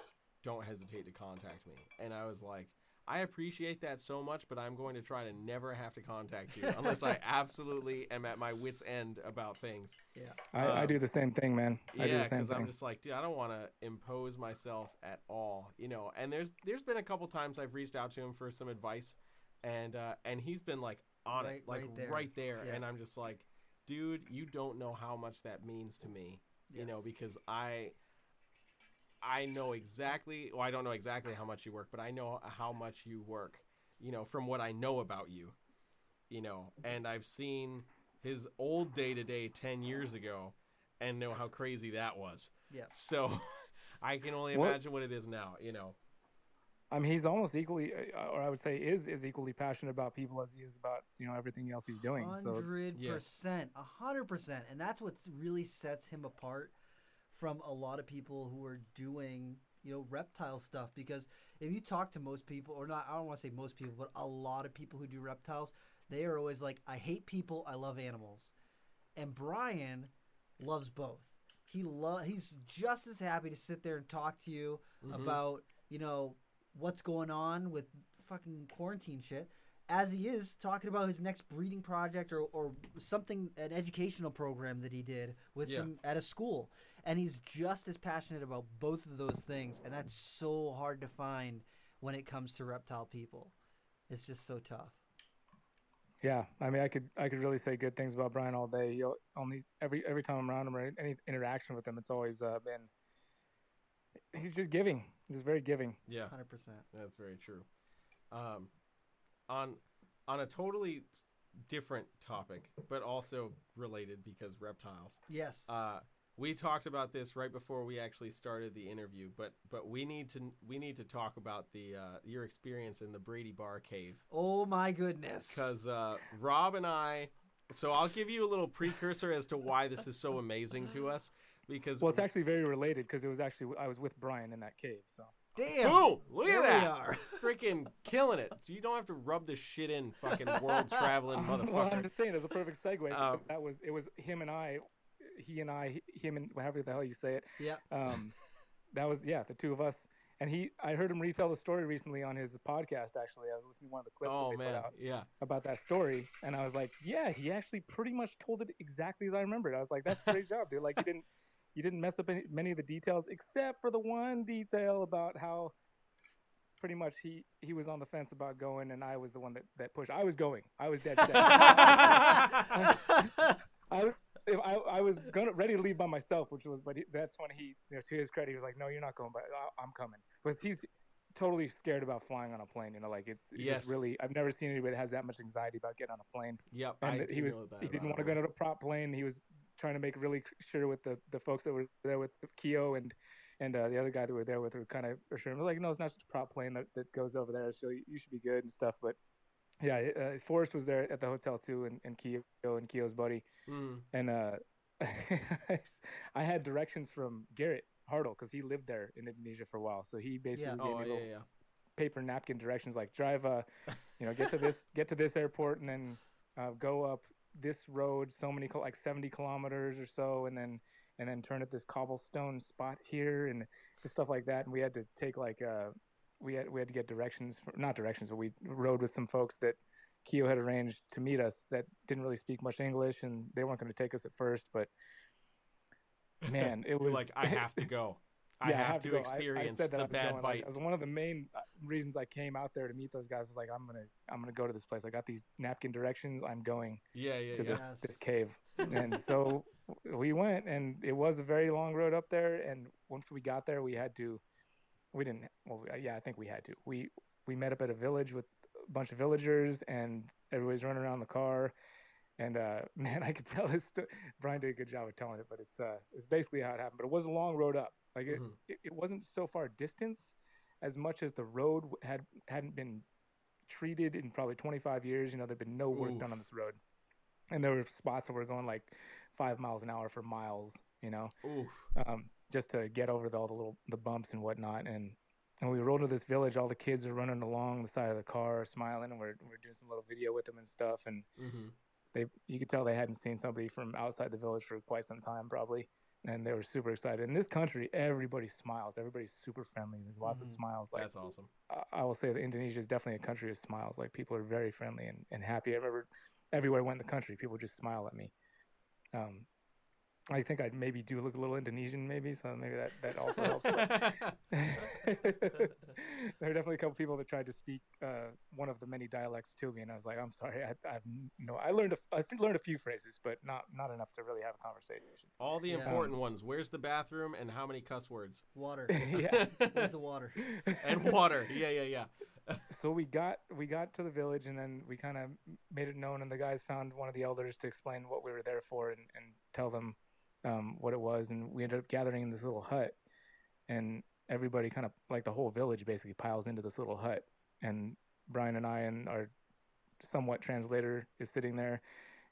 don't hesitate to contact me. And I was like, I appreciate that so much, but I'm going to try to never have to contact you unless I absolutely am at my wit's end about things. Yeah, I do the same thing, man. Yeah, because I'm just like, dude, I don't want to impose myself at all, And there's been a couple times I've reached out to him for some advice, and he's been like on it, like right there, and I'm just like, dude, you don't know how much that means to me, because I know exactly, well, I don't know exactly how much you work, but I know how much you work, from what I know about you, and I've seen his old day-to-day 10 years ago and know how crazy that was. Yeah. So I can only imagine what it is now, I mean, he's almost equally, or I would say is equally passionate about people as he is about, everything else he's doing. 100%, 100%. And that's what really sets him apart from a lot of people who are doing, reptile stuff. Because if you talk to most people, or not, I don't want to say most people, but a lot of people who do reptiles, they are always like, I hate people, I love animals. And Brian loves both. He's just as happy to sit there and talk to you about, what's going on with fucking quarantine shit, as he is talking about his next breeding project or something, an educational program that he did with at a school. And he's just as passionate about both of those things. And that's so hard to find when it comes to reptile people. It's just so tough. Yeah, I mean, I could really say good things about Brian all day. He'll only every time I'm around him or any interaction with him, it's always been. He's just giving. He's very giving. Yeah, 100%. That's very true. On a totally different topic, but also related because reptiles. Yes. We talked about this right before we actually started the interview, but we need to talk about your experience in the Brady Bar Cave. Oh my goodness! Because Rob and I, so I'll give you a little precursor as to why this is so amazing to us. Because it's actually very related because I was with Brian in that cave. So damn, boom! Look at that! We are. Freaking killing it. You don't have to rub this shit in, fucking world traveling motherfucker. Well, I'm just saying, it's a perfect segue. It was him and I. Him and however the hell you say it. Yeah. That was the two of us. And I heard him retell the story recently on his podcast. Actually, I was listening to one of the clips that they put out about that story, and I was like, yeah, he actually pretty much told it exactly as I remembered. I was like, that's a great job, dude. Like you didn't mess up many of the details except for the one detail about how pretty much he was on the fence about going, and I was the one that pushed. I was going. I was dead set. I was ready to leave by myself, but that's when he, to his credit, he was like, "No, you're not going, but I'm coming." Because he's totally scared about flying on a plane. Like it's just really, I've never seen anybody that has that much anxiety about getting on a plane. Yep, and he didn't want to go to a prop plane. He was trying to make really sure with the folks that were there with Keo and the other guy that were there with were kind of assuring him, like, no, it's not just a prop plane that goes over there, so you should be good and stuff. But yeah, Forrest was there at the hotel too, and Keo and Keo's buddy, and I had directions from Garrett Hartle because he lived there in Indonesia for a while. So he basically gave me little paper napkin directions, like drive get to this airport, and then go up this road so many like 70 kilometers or so, and then turn at this cobblestone spot here and stuff like that. And we had to take like we had to get directions, not directions, but we rode with some folks that Keo had arranged to meet us that didn't really speak much English, and they weren't going to take us at first, but man, it was like, I have to go. I have to experience the bad bite. Like, one of the main reasons I came out there to meet those guys was like, I'm gonna go to this place. I got these napkin directions. I'm going to this cave. And so we went, and it was a very long road up there. And once we got there, I think we had to. We met up at a village with a bunch of villagers, and everybody's running around the car. And man, I could tell this. Brian did a good job of telling it, but it's basically how it happened. But it was a long road up. Like it wasn't so far distance as much as the road hadn't been treated in probably 25 years. You know, there'd been no work done on this road, and there were spots where we're going like 5 miles an hour for miles. You know, just to get over all the bumps and whatnot. And we rolled to this village. All the kids are running along the side of the car, smiling, and we're doing some little video with them and stuff. And you could tell they hadn't seen somebody from outside the village for quite some time, probably. And they were super excited. In this country, everybody smiles. Everybody's super friendly. There's lots of smiles. Like, that's awesome. I will say that Indonesia is definitely a country of smiles. Like, people are very friendly and happy. I remember everywhere I went in the country, people just smile at me. I think I maybe do look a little Indonesian, maybe, so maybe that also helps. There are definitely a couple people that tried to speak one of the many dialects to me, and I was like, I'm sorry, I learned a few phrases, but not enough to really have a conversation. All the important ones. Where's the bathroom, and how many cuss words? Water. Yeah. Where's the water? And water. Yeah. So we got to the village, and then we kind of made it known, and the guys found one of the elders to explain what we were there for and tell them what it was. And we ended up gathering in this little hut, and everybody kind of, like, the whole village basically piles into this little hut, and Brian and I and our somewhat translator is sitting there,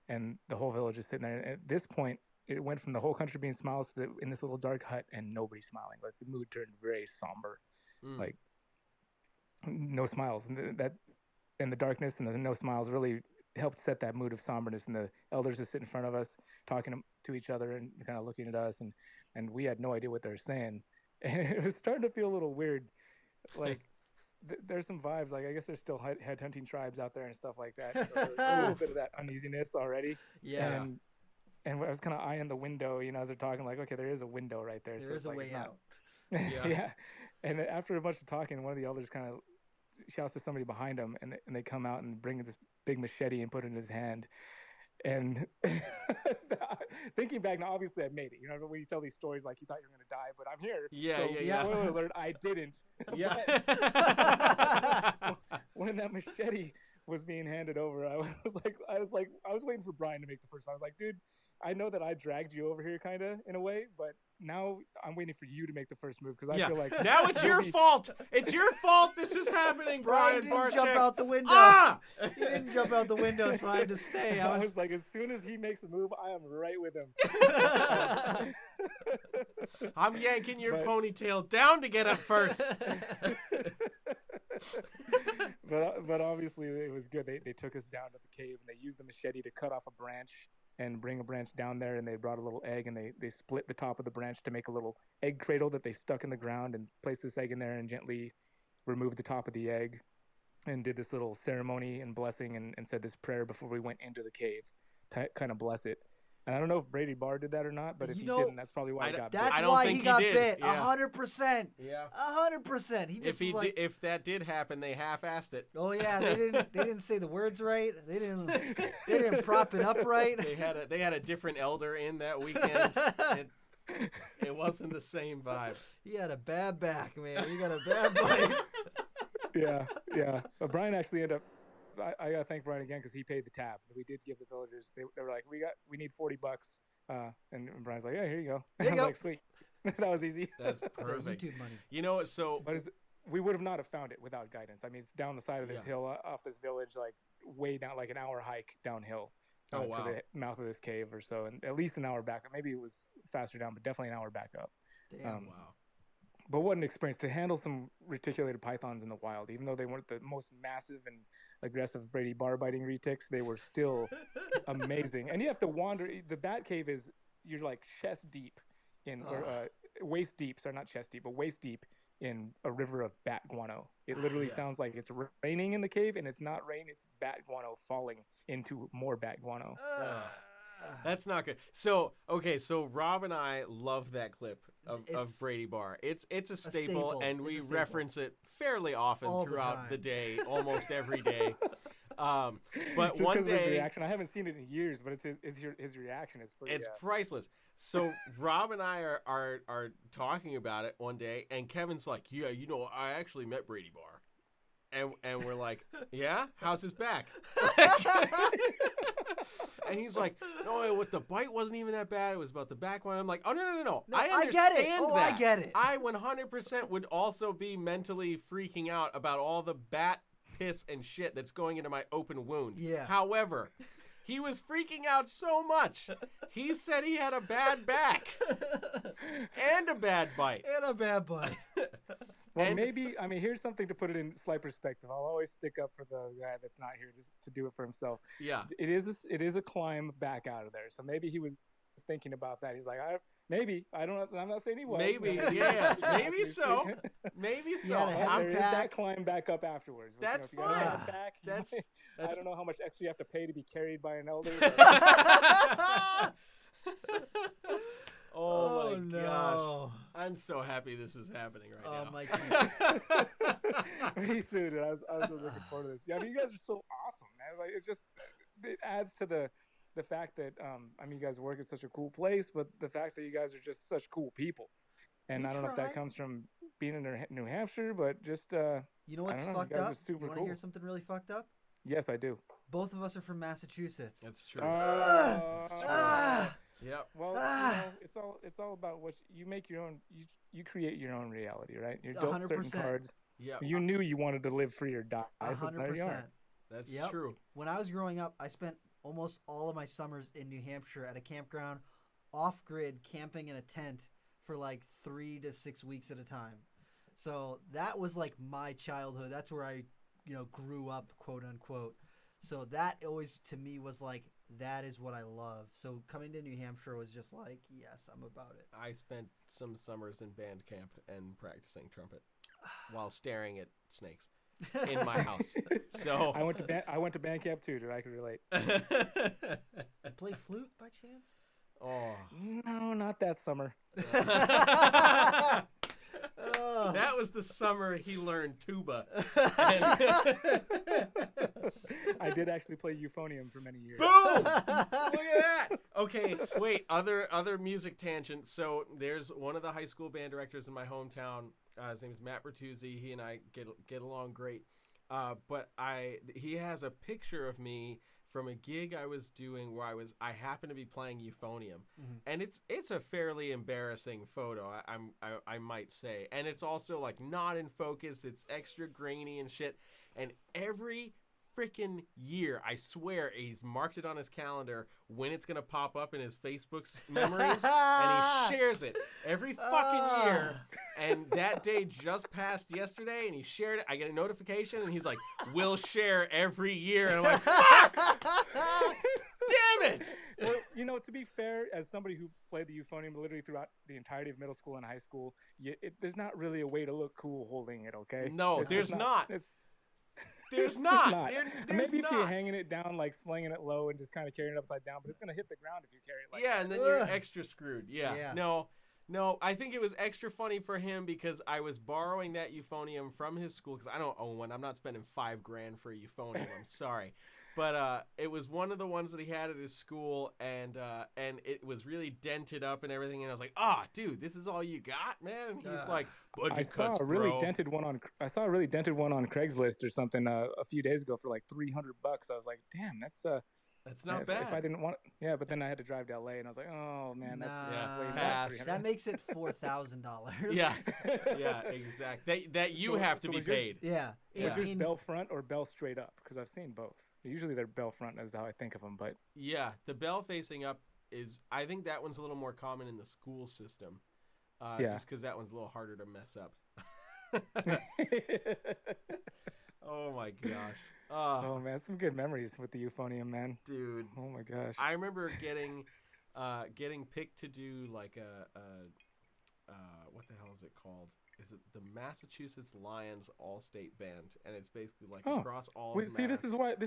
and the whole village is sitting there. And at this point, it went from the whole country being smiles to in this little dark hut and nobody smiling. Like, the mood turned very somber. Like, no smiles, and the darkness and the no smiles really helped set that mood of somberness. And the elders just sit in front of us, talking to each other and kind of looking at us, and we had no idea what they were saying, and it was starting to feel a little weird. Like, there's some vibes. Like, I guess there's still headhunting tribes out there and stuff like that. So there's a little bit of that uneasiness already. Yeah. And I was kind of eyeing the window, as they're talking, like, okay, there is a window right there. There is a way out. Yeah. And after a bunch of talking, one of the elders kind of shouts to somebody behind him, and they come out and bring this big machete and put it in his hand. And thinking back now, obviously I made it. When you tell these stories, like, you thought you were going to die, but I'm here. Yeah. Spoiler alert, I didn't. Yeah. When that machete was being handed over, I was waiting for Brian to make the first one. I was like, dude, I know that I dragged you over here kind of in a way, but now I'm waiting for you to make the first move, because I feel like now it's your fault. It's your fault this is happening, Brian didn't jump out the window. He didn't jump out the window, so I had to stay. I was like, as soon as he makes a move, I am right with him. I'm yanking your ponytail down to get up first. But obviously it was good. They took us down to the cave, and they used the machete to cut off a branch and bring a branch down there, and they brought a little egg, and they split the top of the branch to make a little egg cradle that they stuck in the ground, and placed this egg in there and gently removed the top of the egg, and did this little ceremony and blessing, and said this prayer before we went into the cave to kind of bless it. And I don't know if Brady Barr did that or not, but if he didn't, that's probably why he got bit. That's why he got bit. 100%. Yeah. 100%. He just if that did happen, they half-assed it. Oh yeah, they didn't say the words right. They didn't prop it up right. They had a different elder in that weekend. It wasn't the same vibe. He had a bad back, man. He got a bad bite. Yeah. But Brian actually ended up. I gotta thank Brian again, because he paid the tab. We did give the villagers. They were like, we need $40, and Brian's like, yeah, here you go. There you I was go. like, sweet. That was easy. That's perfect. YouTube money. But we would have not have found it without guidance. I mean, it's down the side of this hill, off this village, like way down, like an hour hike downhill. Oh, wow. To the mouth of this cave or so, and at least an hour back up. Maybe it was faster down, but definitely an hour back up. Damn. Wow. But what an experience to handle some reticulated pythons in the wild. Even though they weren't the most massive and aggressive Brady bar biting retics, they were still amazing. And you have to wander. The bat cave is, you're like chest deep or waist deep. Sorry, not chest deep, but waist deep in a river of bat guano. It literally sounds like it's raining in the cave, and it's not rain, it's bat guano falling into more bat guano. That's not good. So Rob and I love that clip of Brady Bar. It's a staple, and we reference it fairly often throughout the day, almost every day. But one day, his reaction, I haven't seen it in years, but his reaction is pretty. It's priceless. So Rob and I are talking about it one day, and Kevin's like, "Yeah, I actually met Brady Bar," and we're like, "Yeah, how's his back?" And he's like, "No, what the bite wasn't even that bad. It was about the back one." I'm like, "Oh no. I understand get it. that. I get it. I 100% would also be mentally freaking out about all the bat piss and shit that's going into my open wound. Yeah. However, he was freaking out so much. He said he had a bad back and a bad bite. Well, maybe, here's something to put it in slight perspective. I'll always stick up for the guy that's not here just to do it for himself. Yeah. It is a climb back out of there. So maybe he was thinking about that. He's like, I'm not saying he was. Maybe, yeah. Maybe so. There is that climb back up afterwards. That's fine. I don't know how much extra you have to pay to be carried by an elder. Oh my gosh. I'm so happy this is happening right now. Oh my gosh. Me too, dude. I was looking forward to this. Yeah, you guys are so awesome, man. Like, it adds to the fact that you guys work at such a cool place, but the fact that you guys are just such cool people. And I don't know if that comes from being in New Hampshire, but just you know what's fucked up? You want to hear something really fucked up? Yes, I do. Both of us are from Massachusetts. That's true. That's true. Yep. Well, it's all about what you make your own. You create your own reality, right? You're dealt 100%. certain cards. Yeah. You knew you wanted to live free or die. 100%. That's yep. true. When I was growing up, I spent almost all of my summers in New Hampshire at a campground, off-grid, camping in a tent for like 3 to 6 weeks at a time. So that was like my childhood. That's where I, grew up, quote unquote. So that always to me was like, that is what I love. So coming to New Hampshire was just like, yes, I'm about it. I spent some summers in band camp and practicing trumpet while staring at snakes in my house. So I went to band camp too, dude. I can relate. You play flute by chance? Oh no, not that summer. That was the summer he learned tuba. I did actually play euphonium for many years. Boom! Look at that. Okay, wait. Other music tangent. So there's one of the high school band directors in my hometown. His name is Matt Bertuzzi. He and I get along great. But he has a picture of me from a gig I was doing where I happened to be playing euphonium, and it's a fairly embarrassing photo, I might say, and it's also like not in focus. It's extra grainy and shit, and every freaking year, I swear, he's marked it on his calendar when it's gonna pop up in his Facebook's memories, and he shares it every fucking year. And that day just passed yesterday, and he shared it. I get a notification, and he's like, "We'll share every year," and I'm like, "Fuck! Damn it!" Well, to be fair, as somebody who played the euphonium literally throughout the entirety of middle school and high school, there's not really a way to look cool holding it. Okay? No, there's not. There's not. There's Maybe not. if you're hanging it down, like slinging it low and just kind of carrying it upside down, but it's gonna hit the ground if you carry it like that. And then you're extra screwed. Yeah. No, I think it was extra funny for him because I was borrowing that euphonium from his school because I don't own one. I'm not spending $5,000 for a euphonium. I'm sorry. But it was one of the ones that he had at his school, and it was really dented up and everything. And I was like, dude, this is all you got, man? And he's like, budget cuts, bro. I saw a really dented one on Craigslist or something a few days ago for like $300. I was like, damn, that's not bad. If I didn't want, but then I had to drive to LA, and I was like, oh man, that makes it $4,000. Yeah, exactly. That you have to be paid. Yeah. Is this bell front or bell straight up? Because I've seen both. Usually they're bell front is how I think of them, but yeah, the bell facing up I think that one's a little more common in the school system. Just because that one's a little harder to mess up. Oh my gosh. Oh man, some good memories with the euphonium, man. Dude. Oh my gosh. I remember getting picked to do like what the hell is it called? Is it the Massachusetts Lions All-State Band? And it's basically like across all of Mass. See, this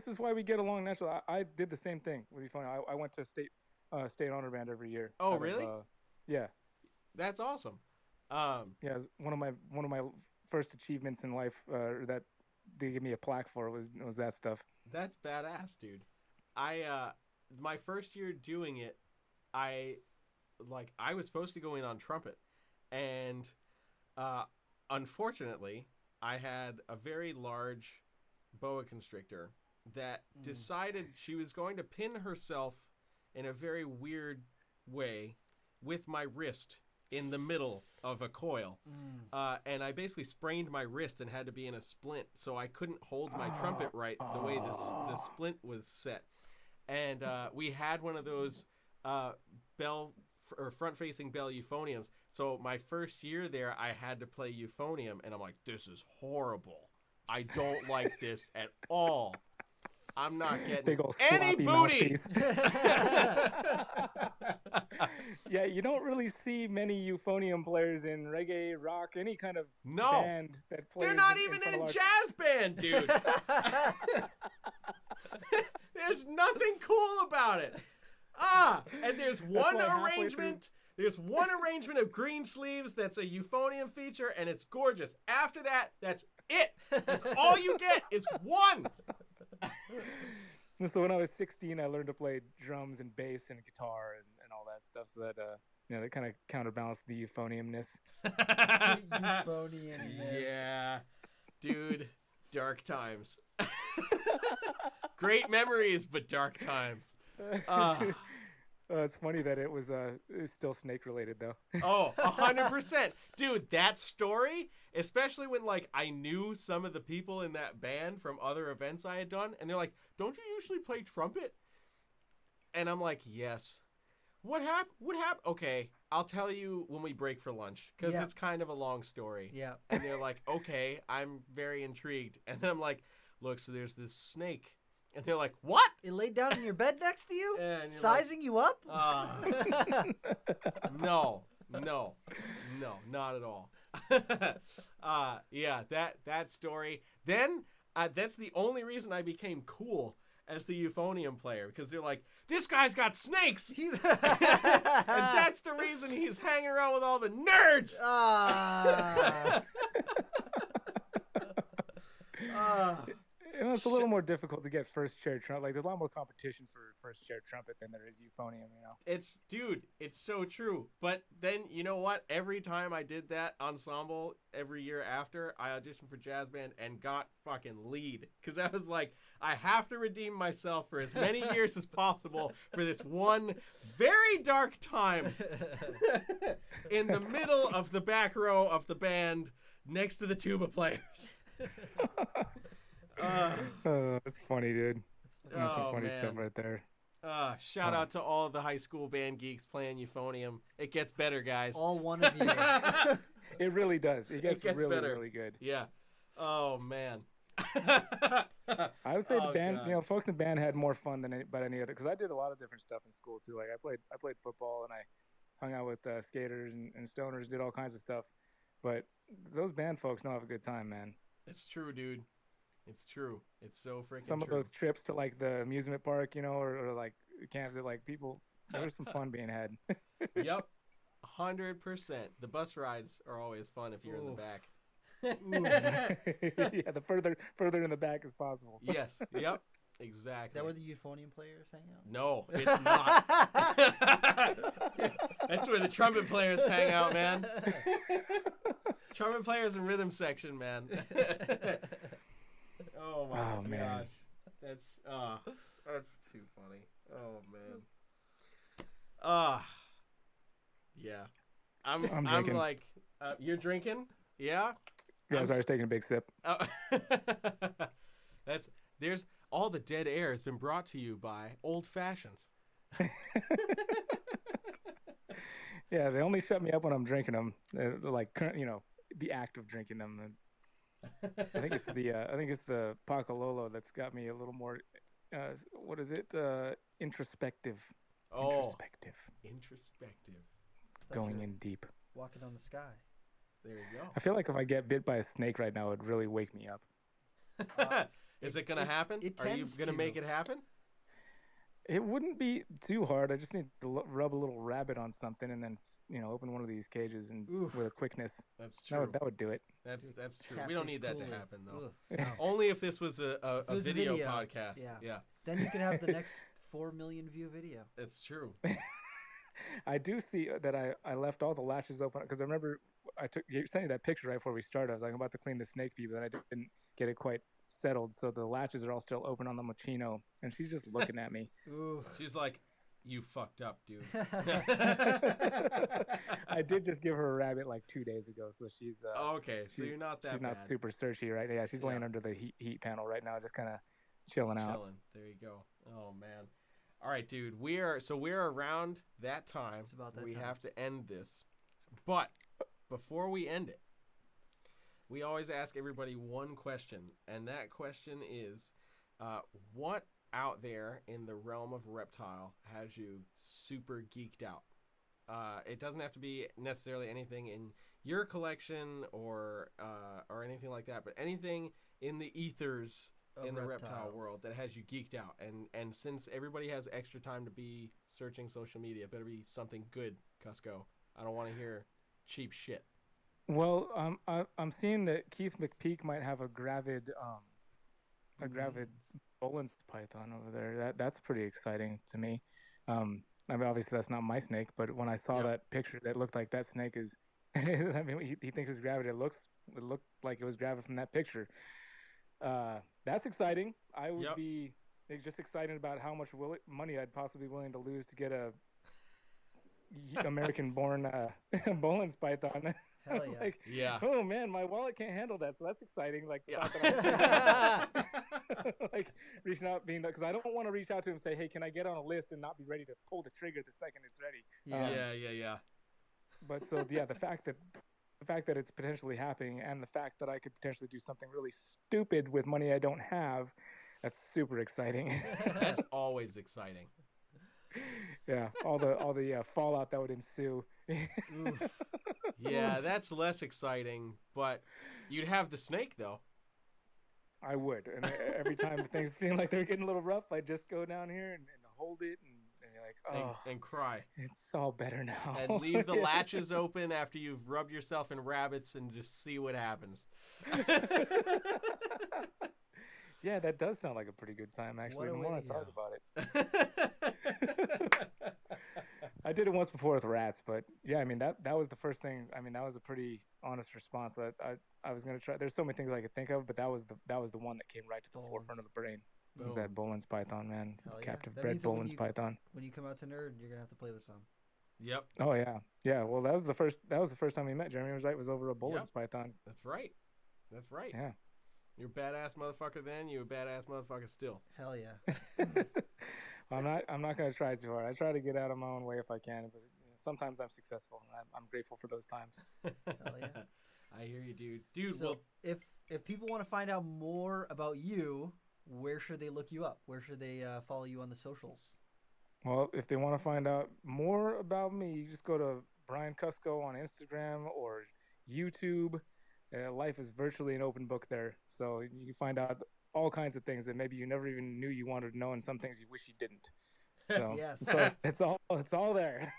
is why we get along naturally. I did the same thing with euphonium. I went to state honor band every year. Oh, really? Yeah. That's awesome. Yeah, it was one of my first achievements in life that they gave me a plaque for was that stuff. That's badass, dude. I my first year doing it, I was supposed to go in on trumpet, and unfortunately, I had a very large boa constrictor that decided she was going to pin herself in a very weird way with my wrist in the middle of a coil. And I basically sprained my wrist and had to be in a splint, so I couldn't hold my trumpet right the way the splint was set. And we had one of those front-facing bell euphoniums. So my first year there, I had to play euphonium, and I'm like, this is horrible. I don't like this at all. I'm not getting any booty. Yeah, you don't really see many euphonium players in reggae, rock, any kind of band that plays. They're not even in a jazz band, dude. There's nothing cool about it. And there's one arrangement. There's one arrangement of green sleeves that's a euphonium feature, and it's gorgeous. After that, that's it. That's all you get is one. So when I was 16, I learned to play drums and bass and guitar and all that stuff, so that that kind of counterbalanced the euphoniumness. Euphoniumness. Yeah, dude, dark times. Great memories, but dark times. It's funny that it's still snake related though. Oh, 100%. Dude, that story, especially when I knew some of the people in that band from other events I had done, and they're like, don't you usually play trumpet? And I'm like, yes. What happened? Okay, I'll tell you when we break for lunch, because it's kind of a long story. Yeah. And they're like, okay, I'm very intrigued. And then I'm like, look, so there's this snake. And they're like, what? It laid down in your bed next to you? And sizing you up? No, not at all. Yeah, that story. Then that's the only reason I became cool as the euphonium player, because they're like, this guy's got snakes. And that's the reason he's hanging around with all the nerds. It's a little more difficult to get first chair trumpet. There's a lot more competition for first chair trumpet than there is euphonium, It's so true. But then, you know what? Every time I did that ensemble every year after, I auditioned for jazz band and got fucking lead. Because I was like, I have to redeem myself for as many years as possible for this one very dark time in the middle of the back row of the band next to the tuba players. That's funny, dude. That's some funny stuff right there. Shout out to all of the high school band geeks playing euphonium. It gets better, guys. All one of you. It really does. It gets really, better. Really good. Yeah. Oh, man. I would say the band, folks in band had more fun than any other, because I did a lot of different stuff in school too. Like I played football, and I hung out with skaters and stoners, did all kinds of stuff. But those band folks know how to have a good time, man. It's true, dude. It's true. It's so freaking true. Some of those trips to the amusement park, or camps that people, there's some fun being had. Yep. 100%. The bus rides are always fun if you're in the back. Yeah, the further in the back as possible. Yes. Yep. Exactly. Is that where the euphonium players hang out? No, it's not. That's where the trumpet players hang out, man. Trumpet players and rhythm section, man. Oh my gosh. Man. That's too funny. Oh man. Yeah. I'm like, you're drinking? Yeah. Yeah, I was taking a big sip. all the dead air has been brought to you by Old Fashions. Yeah, they only shut me up when I'm drinking them. Like, the act of drinking them. I think it's the Pacololo that's got me a little more. What is it? Introspective. Oh, introspective. Going in deep. Walking on the sky. There you go. I feel like if I get bit by a snake right now, it'd really wake me up. Is it going to happen? Are you going to make it happen? It wouldn't be too hard. I just need to rub a little rabbit on something and then, open one of these cages and with a quickness. That's true. That would do it. That's true. We don't need that to happen, though. No. Only if this was a video podcast. Yeah. Then you could have the next 4 million view video. That's true. I do see that I left all the latches open because I remember you sent me that picture right before we started. I was like, I'm about to clean the snake pee, but I didn't get it quite settled. So the latches are all still open on the Moschino, and she's just looking at me. Ooh. She's like, you fucked up, dude. I did just give her a rabbit like 2 days ago, so she's okay. So you're not that. She's bad. not super searchy, right? Yeah, she's laying under the heat panel right now, just kind of chilling out. There you go. Oh man. All right, dude. We're around that time. It's about that we time. have to end this, but before we end it, we always ask everybody one question, and that question is, what out there in the realm of reptile has you super geeked out? It doesn't have to be necessarily anything in your collection or anything like that, but anything in the ethers in the reptile world that has you geeked out. And since everybody has extra time to be searching social media, it better be something good, Kusko. I don't want to hear cheap shit. Well, I'm seeing that Keith McPeak might have a gravid Bolin's python over there. That's pretty exciting to me. I mean, obviously that's not my snake, but when I saw that picture, that looked like that snake is. I mean, he thinks it's gravid. It looked like it was gravid from that picture. That's exciting. I would be just excited about how much money I'd possibly be willing to lose to get a American-born Bolin's python. Hell yeah. Oh man, my wallet can't handle that, so that's exciting. Like, like reaching out, because I don't want to reach out to him and say, "Hey, can I get on a list?" and not be ready to pull the trigger the second it's ready. Yeah. But so the fact that it's potentially happening, and the fact that I could potentially do something really stupid with money I don't have, that's super exciting. That's always exciting. Yeah, all the fallout that would ensue. Yeah, that's less exciting, but you'd have the snake though. I would, and every time things feel like they're getting a little rough, I'd just go down here and hold it, and you're like, oh, and cry. It's all better now. And leave the latches open after you've rubbed yourself in rabbits and just see what happens. Yeah, that does sound like a pretty good time, actually. I want to talk about it. I did it once before with rats, but yeah, I mean, that was the first thing. I mean, that was a pretty honest response. I was going to try. There's so many things I could think of, but that was the one that came right to the forefront of the brain. It was that Bolin's python, man. Captive bred Bolin's python. When you come out to Nerd, you're going to have to play with some. Yep. Oh yeah. Yeah, well, that was the first time we met. Jeremy was right. It was over a Bolin's python. That's right. Yeah. You're a badass motherfucker then. You're a badass motherfucker still. Hell yeah. I'm not going to try too hard. I try to get out of my own way if I can, but sometimes I'm successful, and I'm grateful for those times. Hell yeah. I hear you, dude. So if people want to find out more about you, where should they look you up? Where should they follow you on the socials? Well, if they want to find out more about me, you just go to Brian Kusko on Instagram or YouTube. Life is virtually an open book there, so you can find out all kinds of things that maybe you never even knew you wanted to know, and some things you wish you didn't. So, yes. So it's all there.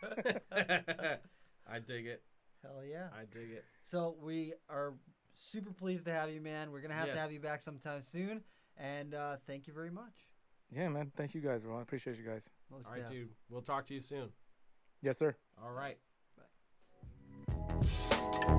I dig it. Hell yeah. I dig it. So we are super pleased to have you, man. We're gonna have to have you back sometime soon, and thank you very much. Yeah, man. Thank you guys, bro. I appreciate you guys. Most all right, dude. We'll talk to you soon. Yes, sir. All right. Bye.